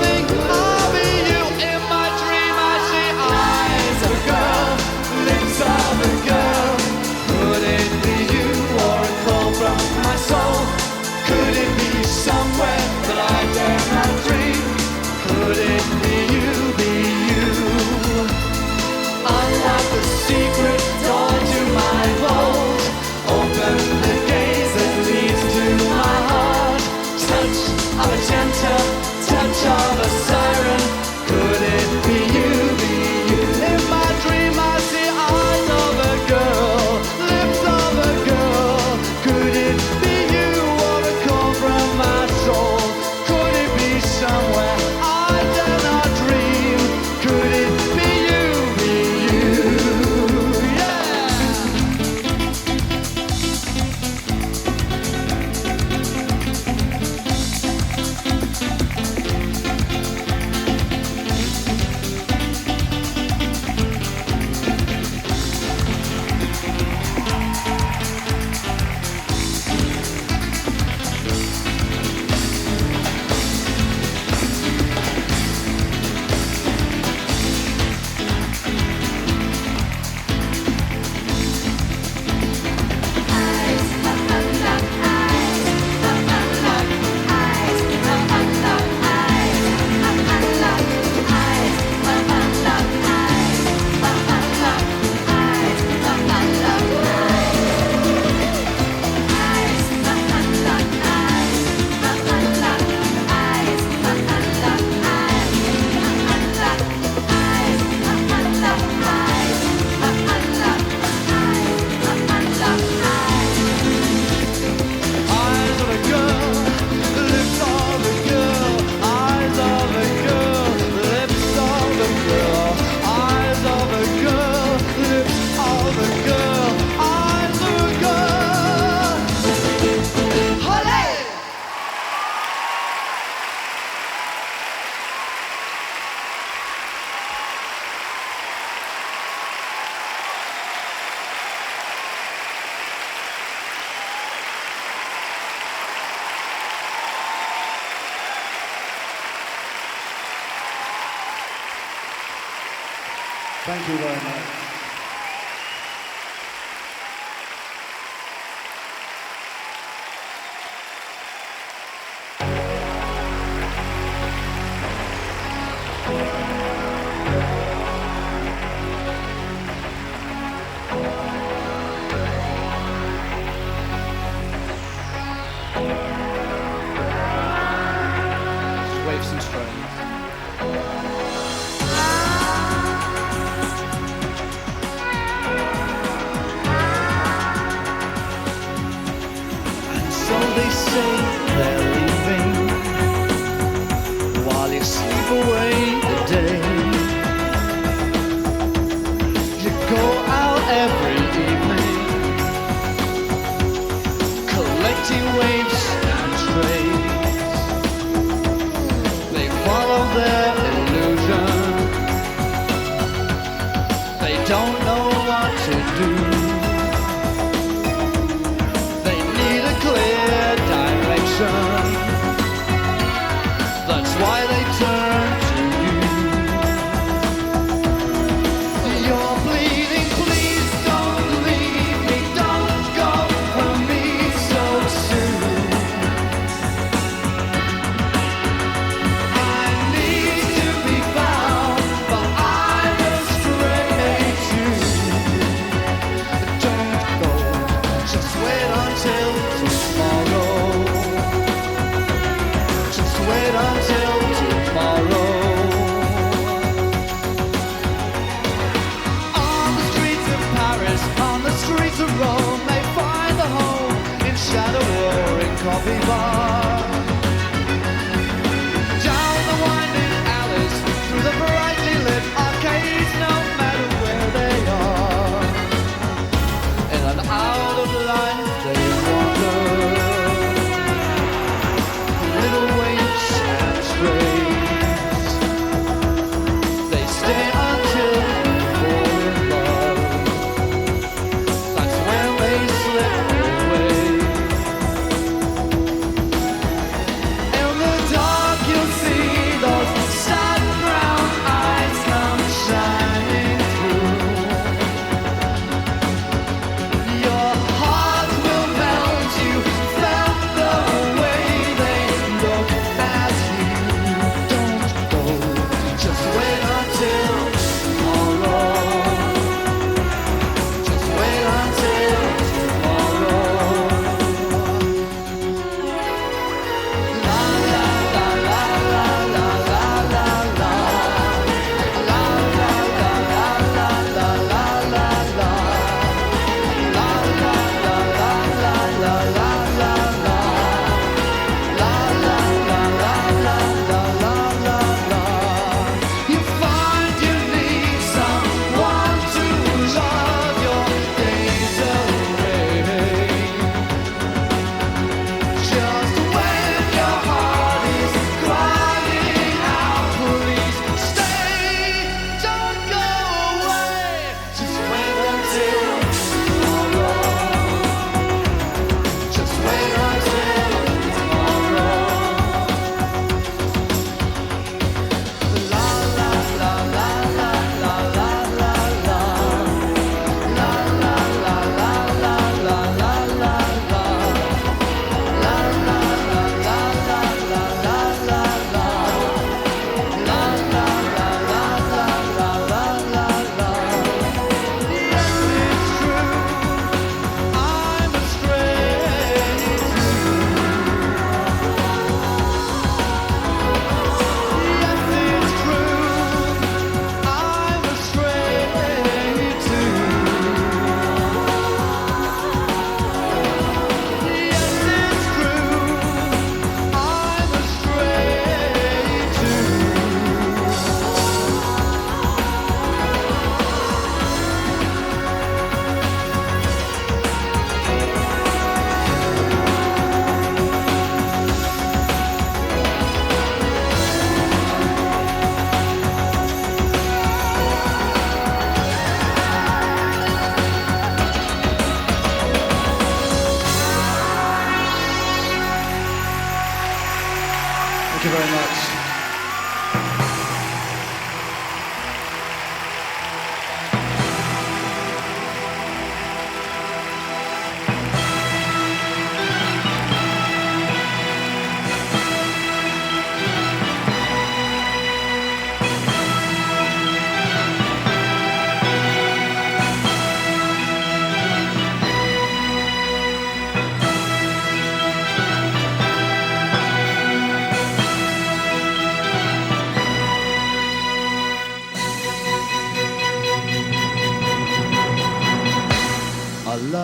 S1: think of you. In my dream I see eyes of a girl, lips of a girl. Could it be you or a call from my soul? Could it be somewhere that I dare not dream? Could it be you, be you? Unlock the secret door to my vault. Open the gates that leads to my heart. Touch of a gentle, touch of a siren. Could it be you, be you? In my dream I see eyes of a girl, lips of a girl. Could it be you or a call from my soul? Could it be somewhere I dare not dream? Could it be you, be you? Yeah! Eyes of a girl, lips of a girl, eyes of a girl, lips of a girl, eyes of a girl, lips of a girl, eyes of a girl. Holly! Thank you very much. Waifs and spurned. So they say they're leaving while you sleep away the day. You go out every evening, collecting waifs and trays. They follow their illusion. They don't know what to do. Clear direction. That's why they turn to you. You're bleeding, please don't leave me. Don't go from me so soon. I need to be found, but I'm astray too. Don't go, just wait until tomorrow. Just wait until tomorrow. On the streets of Paris, on the streets of Rome, they find a home in shadow or in coffee bar. Down the winding alleys, through the brightly lit arcades, no matter where they are.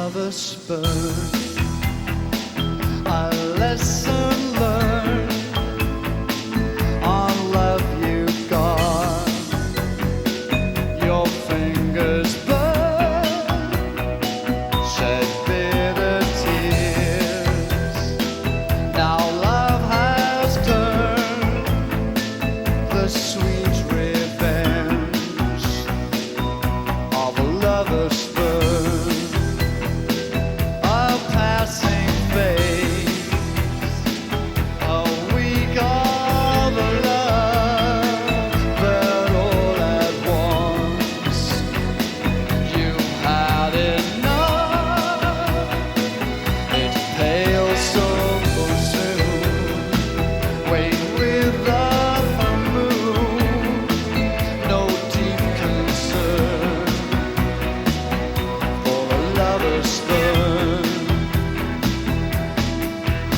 S1: lover spurned, a lesson learned on love you got. Your fingers burn, shed bitter tears. Now love has turned the sweet revenge of a lover's spurn, a passing phase, a week of love, but all at once you had enough. It pales so soon, wait without a moon, no deep concern for a lover's spurn.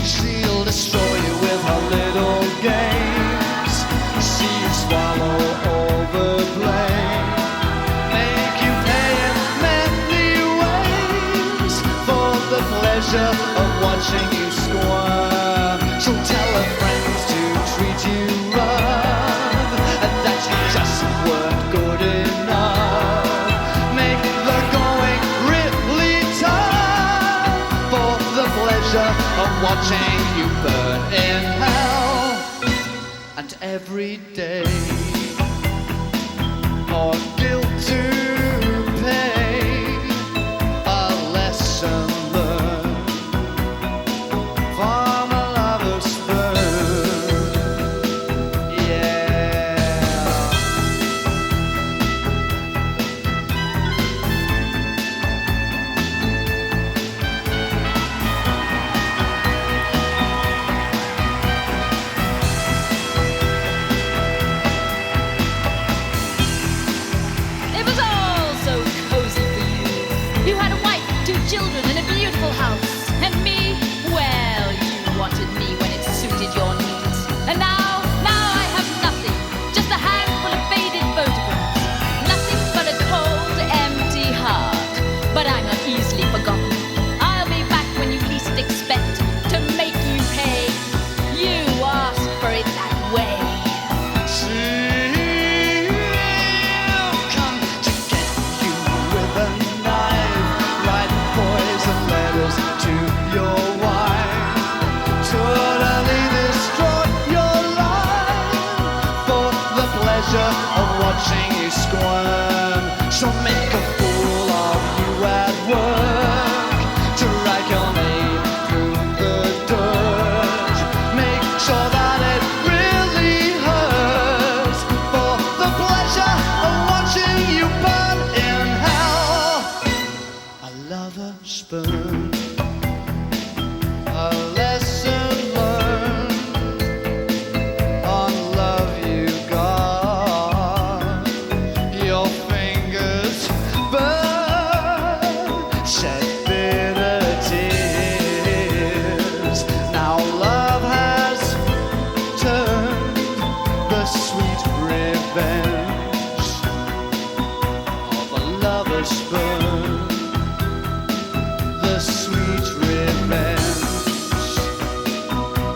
S1: She'll destroy you with her little games, see you swallow over blame, make you pay in many ways for the pleasure of watching you squirm. She'll tell her friends to treat you rough, and that you just weren't good enough. Make the going really tough for the pleasure of watching you burn in hell. And every day more guilt to pay, a lesson learned from a lover's spurn. Yeah.
S3: It was all so cozy for you. You had a wife, 2 children, and a beautiful house. And me, well, you wanted me when it suited your needs. And now I have nothing. Just a handful of faded photographs. Nothing but a cold, empty heart. But I'm not easily forgotten. I'll be back when you least expect to make you pay. You asked for it that way.
S1: She'll come to get you with a knife, write poison letters to your wife, totally destroy your life for the pleasure of watching you squirm. She'll make a fool of you at work, drag your name through the dirt, make sure that it really hurts for the pleasure of watching you burn in hell. A lover spurned, a lesson learned on love you got. Your fingers burn, shed bitter tears. Now love has turned the sweet revenge of a lover's spurn, the sweet revenge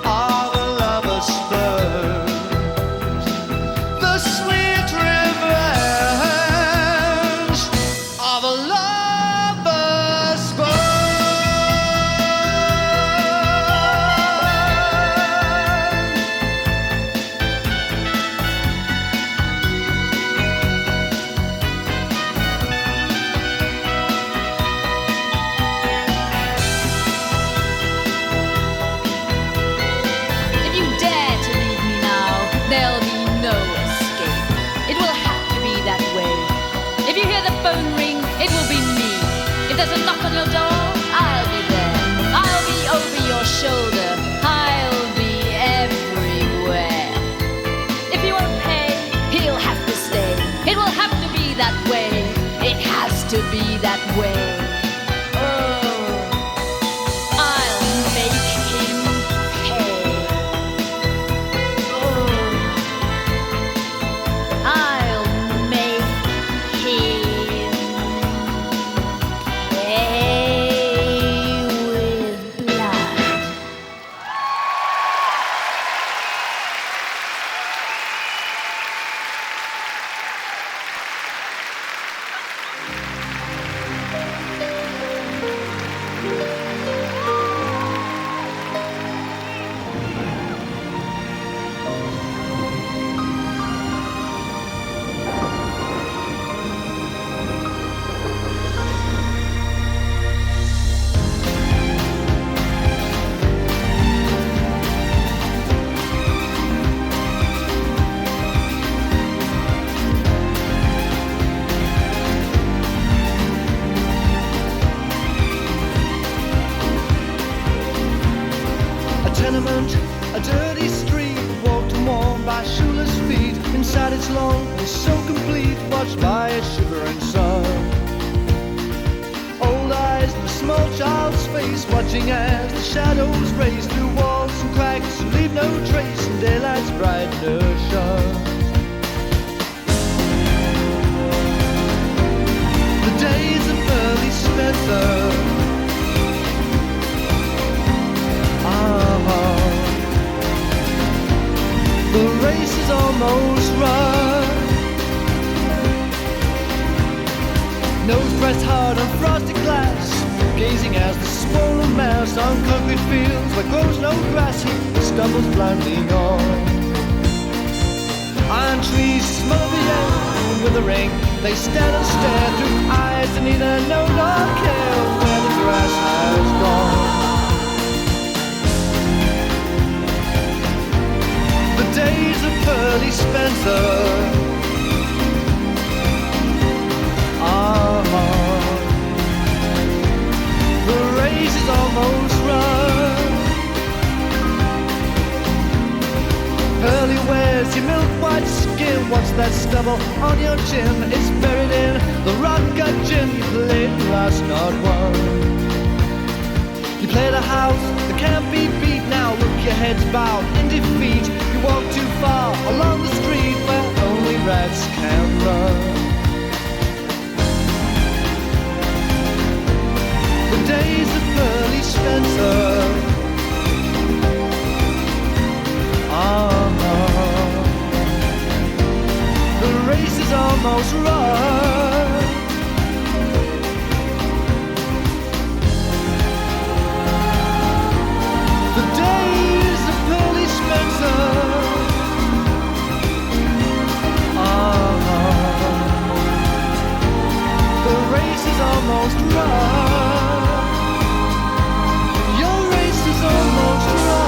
S1: of a lover's spurn, the sweet revenge of a lover's spurn.
S3: If you dare to leave me now, there'll be no escape. It will have to be that way. If you hear the phone ring, it will be me. If there's a knock on your door, I'll be there. I'll be over your shoulder. I'll be everywhere. If you won't pay, he'll have to stay. It will have to be that way. It has to be that way. Oh, I'll make him pay. Oh, I'll make him pay.
S1: watched by a shivering sun. Old eyes in a small child's face, watching as the shadows race through walls and cracks and leave no trace in daylight's brightness shone. The days of Pearly Spencer, the race is almost run. Nose pressed hard on frosted glass, gazing as the swollen mass on concrete fields where grows no grass he stumbles blindly on. Iron trees smother the air with a ring. They stand and stare through eyes that neither know nor care where the grass has gone. The days of Pearly Spencer are hard. The race is almost run. Pearly wears your milk white skin. What's that stubble on your chin? It's buried in the rock-gut gin. You played last, not one. You play the house that can't be beat. Now look, your head's bowed in defeat. You walk too far along the street where only rats can run. The days of Pearly Spencer are hard. The race is almost run. The days of Pearly Spencer are hard. The race is almost run. Your race is almost run.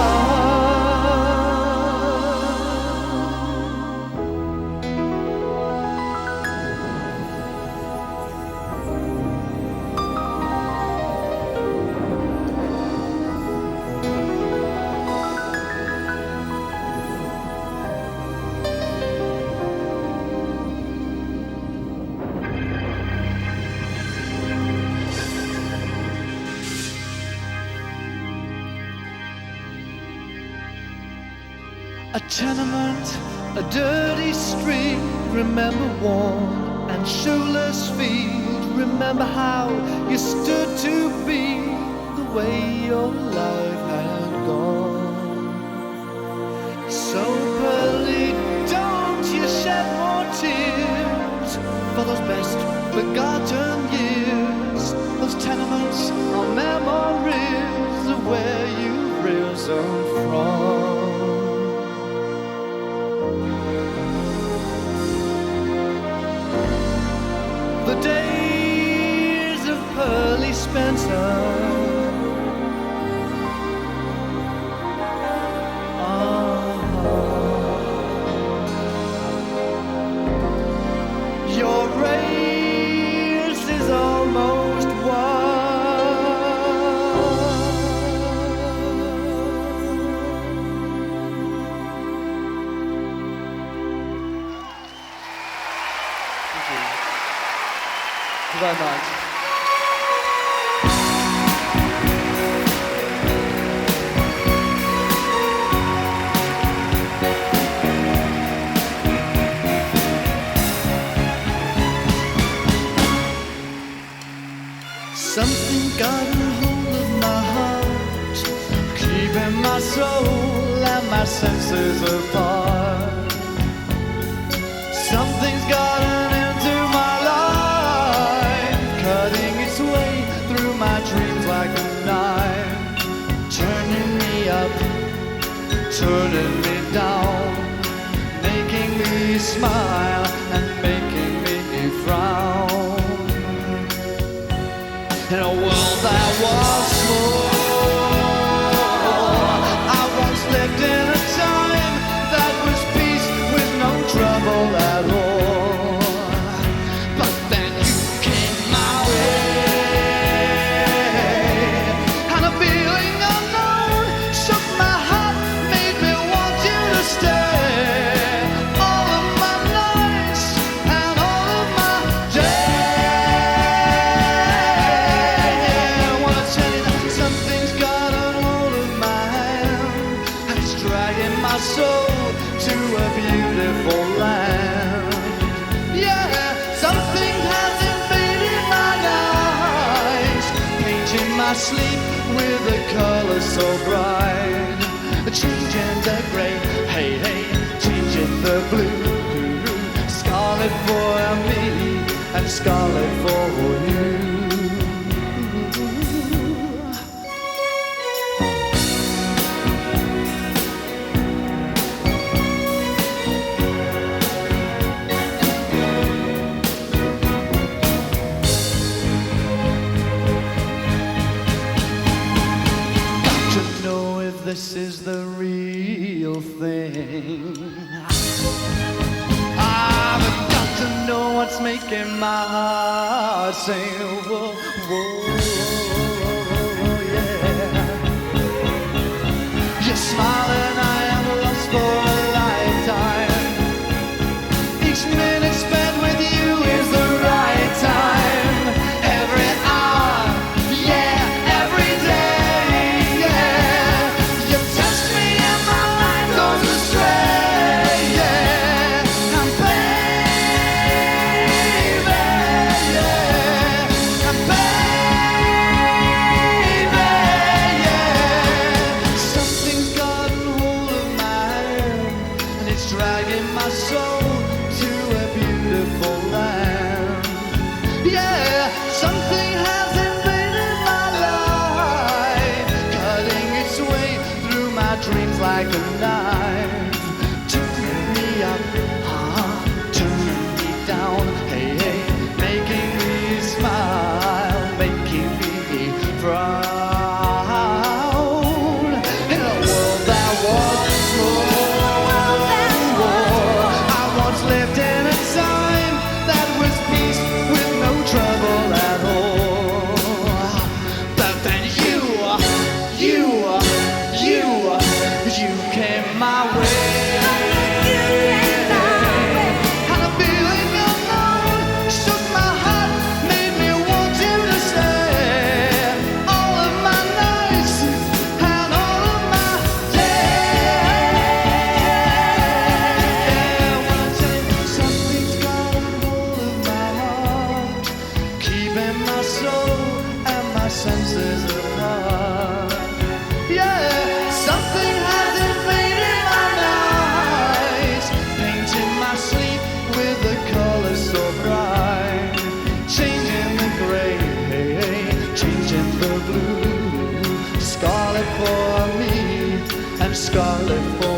S1: A tenement, a dirty street, remember worn and shoeless feet. Remember how you stood to be the way your life had gone. So Pearly, don't you shed more tears for those best forgotten years. Those tenements are memories of where you've risen from. The days of Pearly Spencer are hard. Your race is almost won. Thank you very much. Something got a hold of my heart, keeping my soul and my senses apart. Something's gotten into my life, cutting its way through my dreams like a knife, turning me up, turning me down, making me smile and making me frown. In a world that was small, I once lived in a time that was peace with no trouble at all. But then you came my way, and a feeling unknown shook my heart, made me want you to stay. All of my nights and all of my sleep with the colors so bright, changing the gray, hey hey, changing the blue, scarlet for me and scarlet for you. This is the real thing. I've got to know what's making my heart sing. Whoa, whoa, yeah. You're smiling, I am lost for a lifetime. Each minute spent with you is the right time. Every hour, yeah, every day. Like a knife, turning me up, turning me down, hey hey, making me smile, making me proud. In a world that was war, I once lived in a time that was peace with no trouble at all. But then you came my way. And a feeling unknown shook my heart, made me want him to stay. All of my nights and all of my days. When I tell you something's got a hold of my heart, keeping my soul and my senses apart. Yeah, something has invaded my nights, painting my sleep with the colors so bright, changing the gray, changing the blue, scarlet for me and scarlet for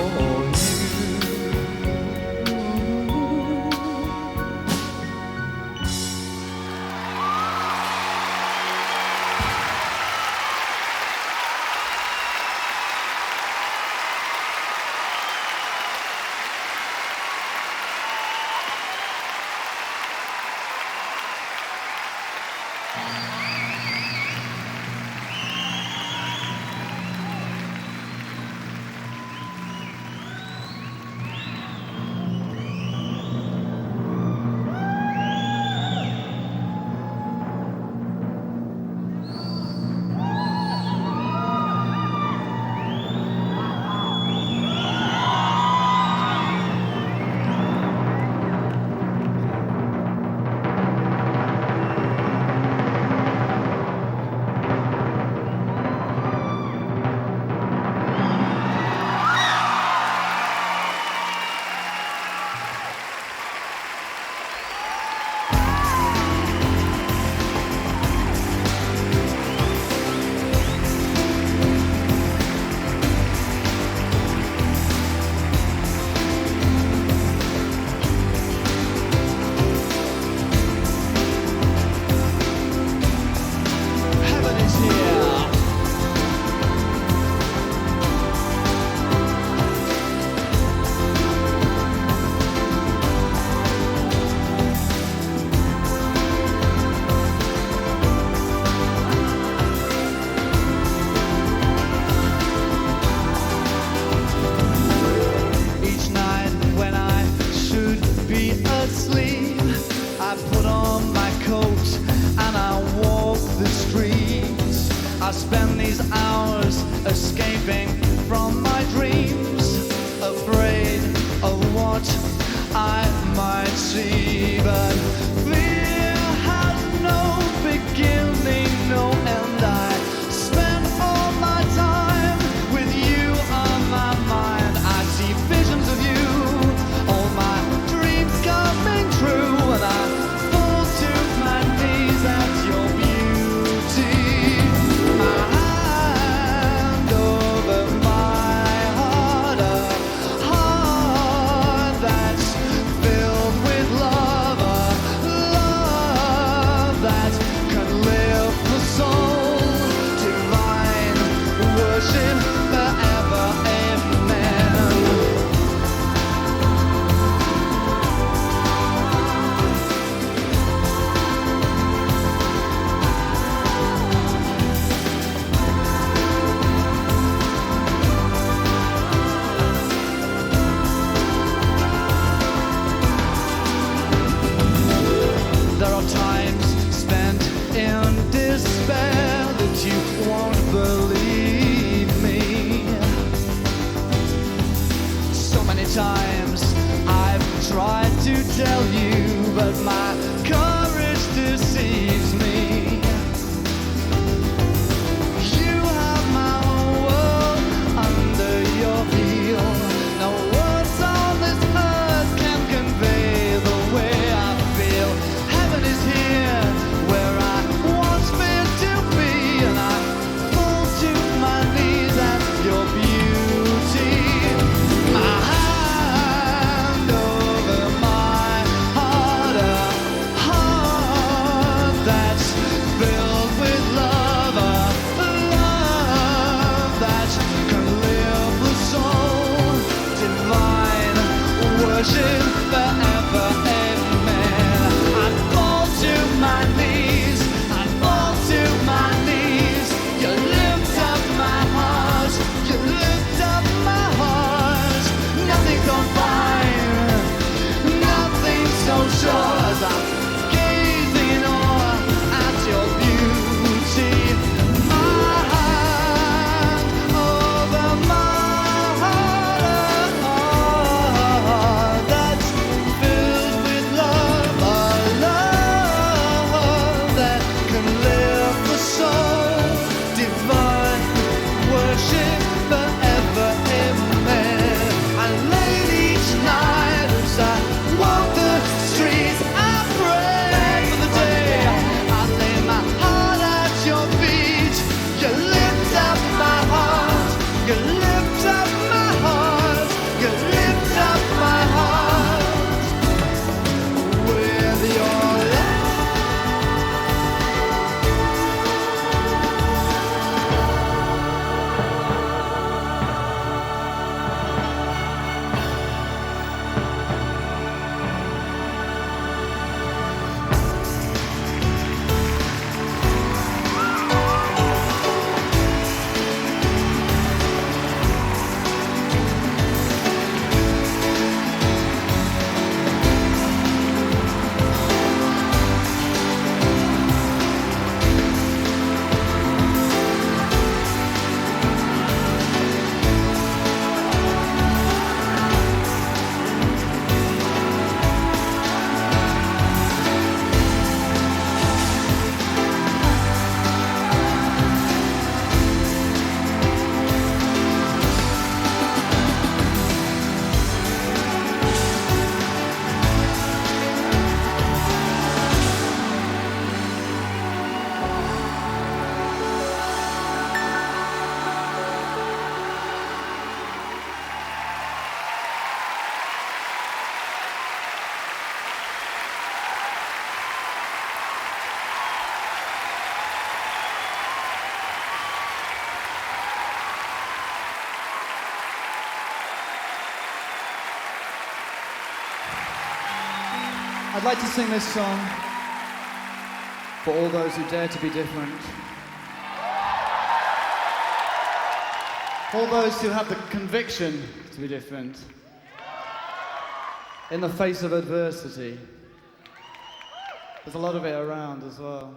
S1: I spend these hours escaping from my dreams, afraid of what I might see. But fear has no beginning, no end. I I'd like to sing this song for all those who dare to be different. All those who have the conviction to be different. In the face of adversity. There's a lot of it around as well.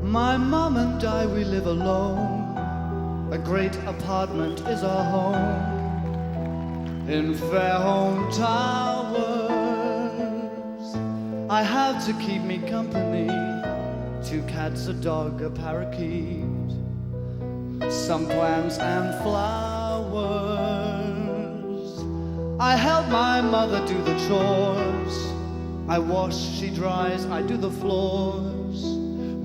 S1: My mom and I, we live alone. A great apartment is our home in Fairholme Towers. I have to keep me company, 2 cats, a dog, a parakeet, some plants and flowers. I help my mother do the chores. I wash, she dries, I do the floors.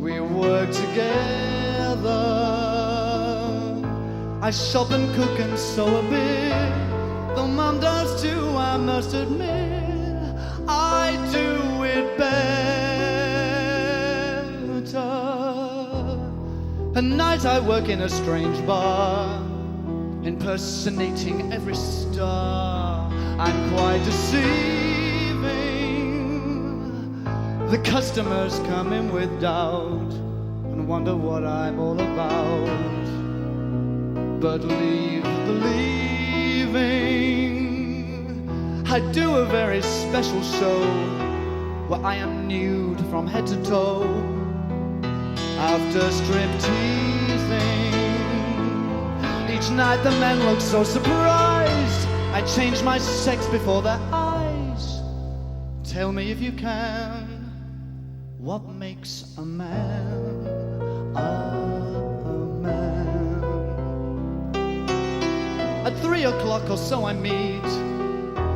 S1: We work together. I shop and cook and sew a bit. Though Mum does too, I must admit, I do it better. At night I work in a strange bar, impersonating every star. I'm quite deceiving. The customers come in with doubt and wonder what I'm all about. But leave believing, I do a very special show where I am nude from head to toe. After strip teasing, each night the men look so surprised. I change my sex before their eyes. Tell me if you can, what makes a man a man? At 3 o'clock or so I meet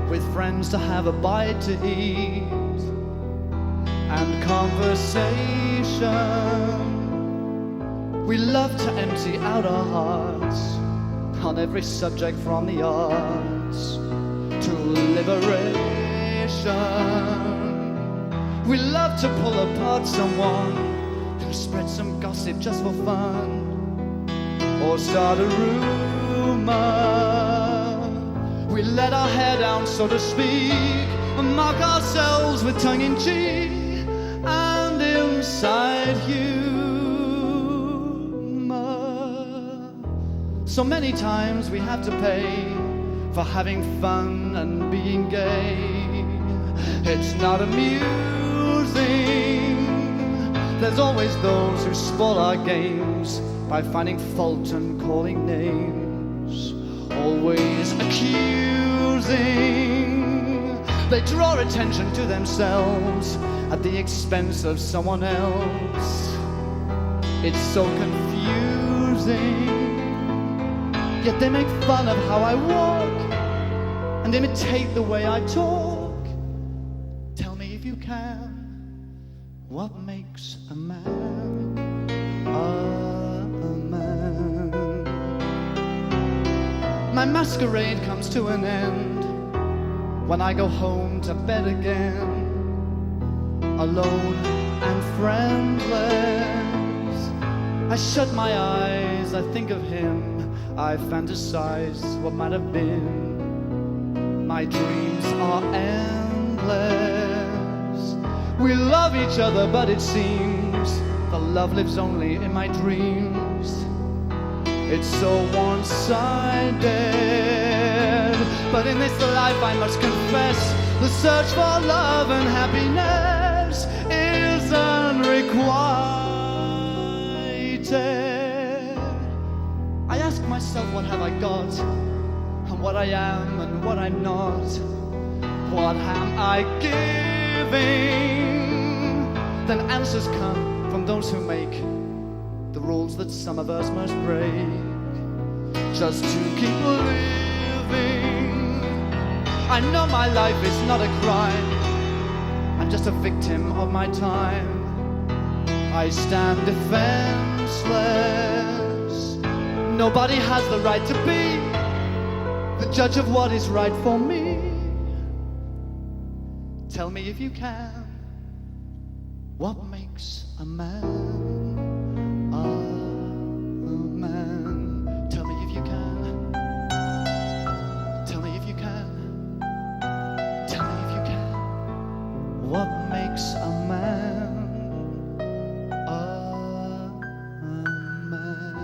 S1: with friends to have a bite to eat and conversation. We love to empty out our hearts on every subject from the arts to liberation. We love to pull apart someone who spread some gossip just for fun or start a rumor. We let our hair down, so to speak, and mock ourselves with tongue-in-cheek and inside humor. So many times we have to pay for having fun and being gay. It's not amusing. There's always those who spoil our games by finding fault and calling names, always accusing. They draw attention to themselves at the expense of someone else. It's so confusing. Yet they make fun of how I walk and imitate the way I talk. Tell me if you can, what makes a man a man? My masquerade comes to an end when I go home to bed again, alone and friendless. I shut my eyes, I think of him, I fantasize what might have been. My dreams are endless. We love each other, but it seems the love lives only in my dreams. It's so one-sided, but in this life I must confess, the search for love and happiness is unrequited. I ask myself, what have I got, and what I am and what I'm not. What am I giving? Then answers come from those who make the rules that some of us must break just to keep living. I know my life is not a crime, I'm just a victim of my time. I stand defenseless. Nobody has the right to be the judge of what is right for me. Tell me if you can, What makes a man a man? Tell me if you can. Tell me if you can. Tell me if you can. What makes a man a man?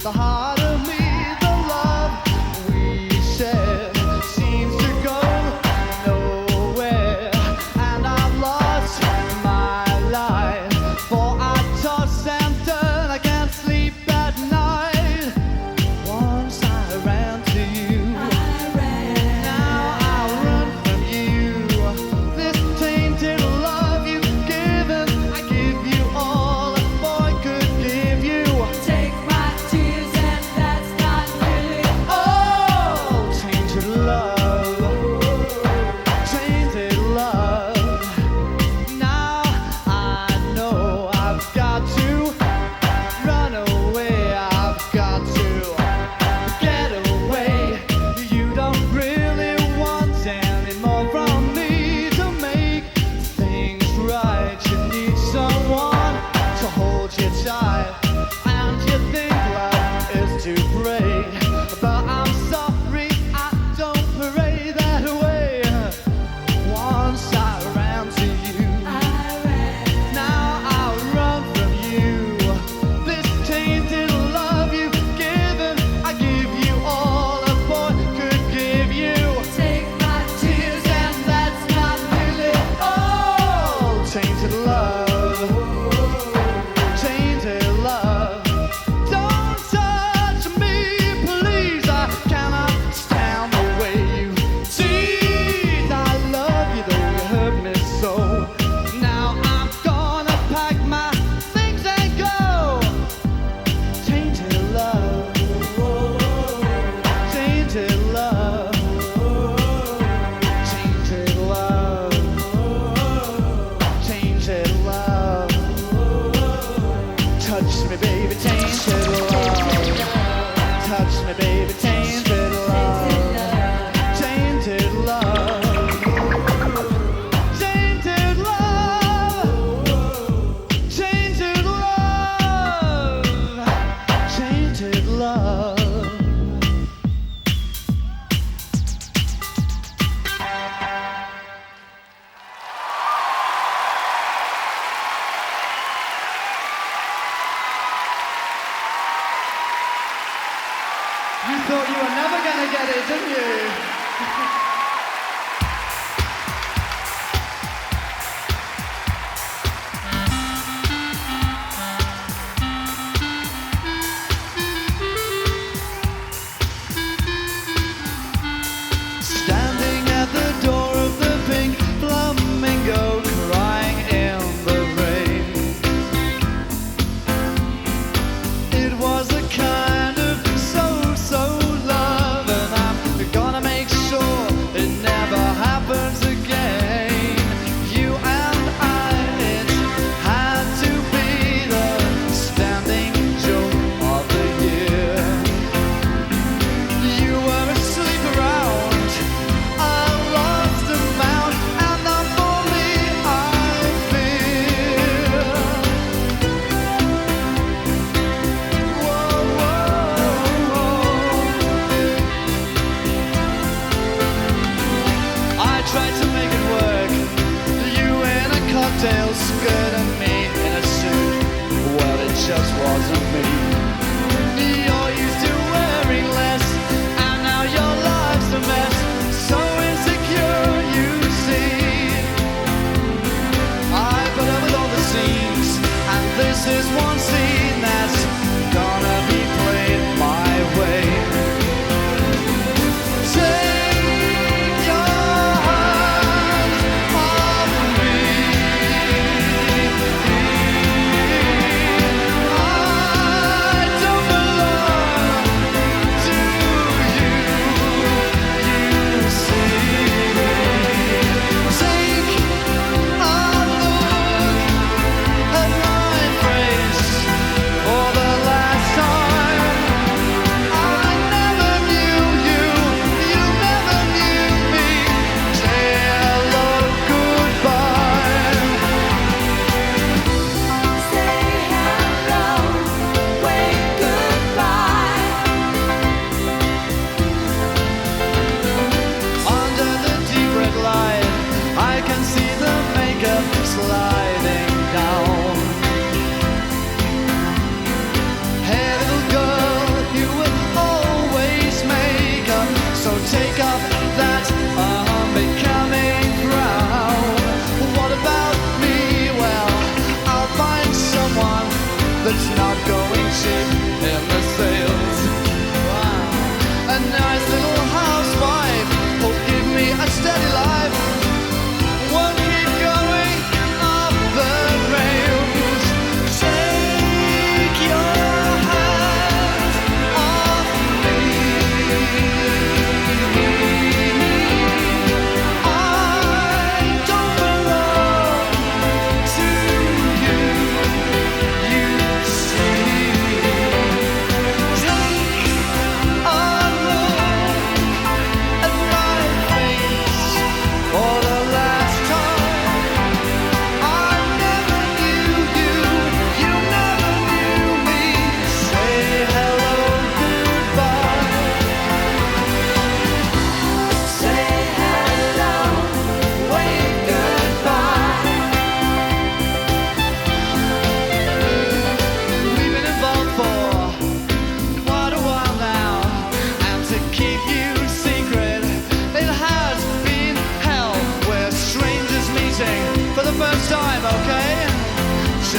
S1: The heart of me, the love we shared seems to go nowhere, and I've lost my life, for I toss and turn, I can't sleep at night. Once I ran to you, now I run from you. This tainted love you've given, I give you all a boy could give you.
S2: Take my tears and that's not really
S1: Oh, tainted love, tainted love. Now I know I've got to run away, I've got to get away. You don't really want any more from me to make things right. You need someone to hold you tight, and you think love is to pray, but I'm sorry I don't pray that way. Once I ran to you, now I run from you. This tainted love you've given, I give you all a boy could give you.
S2: take my
S1: Tears and that's not really all. Tainted love, tainted love. Don't touch me, please. I cannot stand the way you tease. I love you though you hurt me so. Now I'm gonna pack my things and go. Tainted love, tainted love, tainted love, tainted love. Touch me, baby, tainted love. Touch me, baby, tainted love. Tainted love. Tainted love. Tainted love. Tainted love. You thought you were never gonna get it, didn't you? Standing at the door of the pink flamingo, crying in the rain. It was a kind of so love, and I'm gonna make sure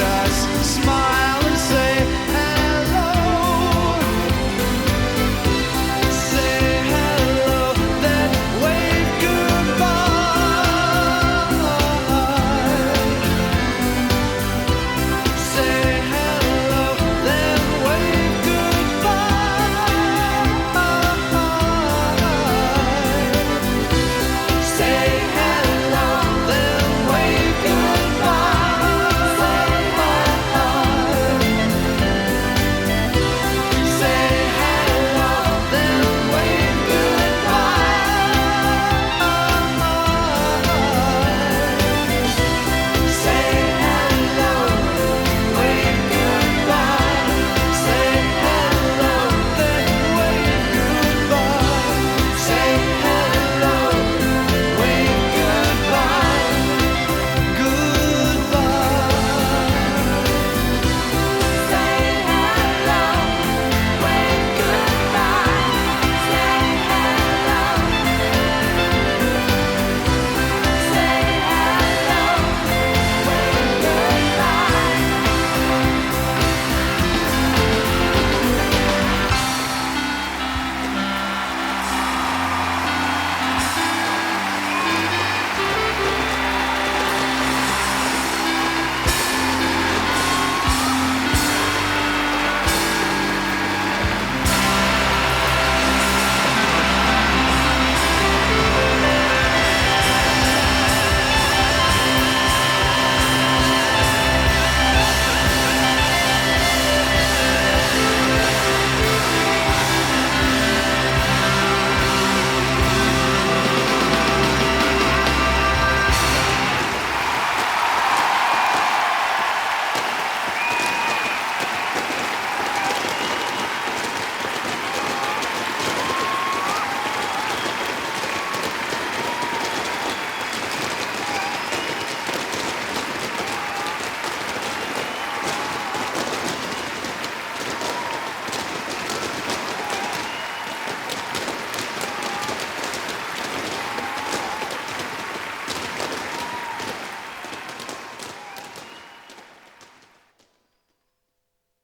S1: just smile.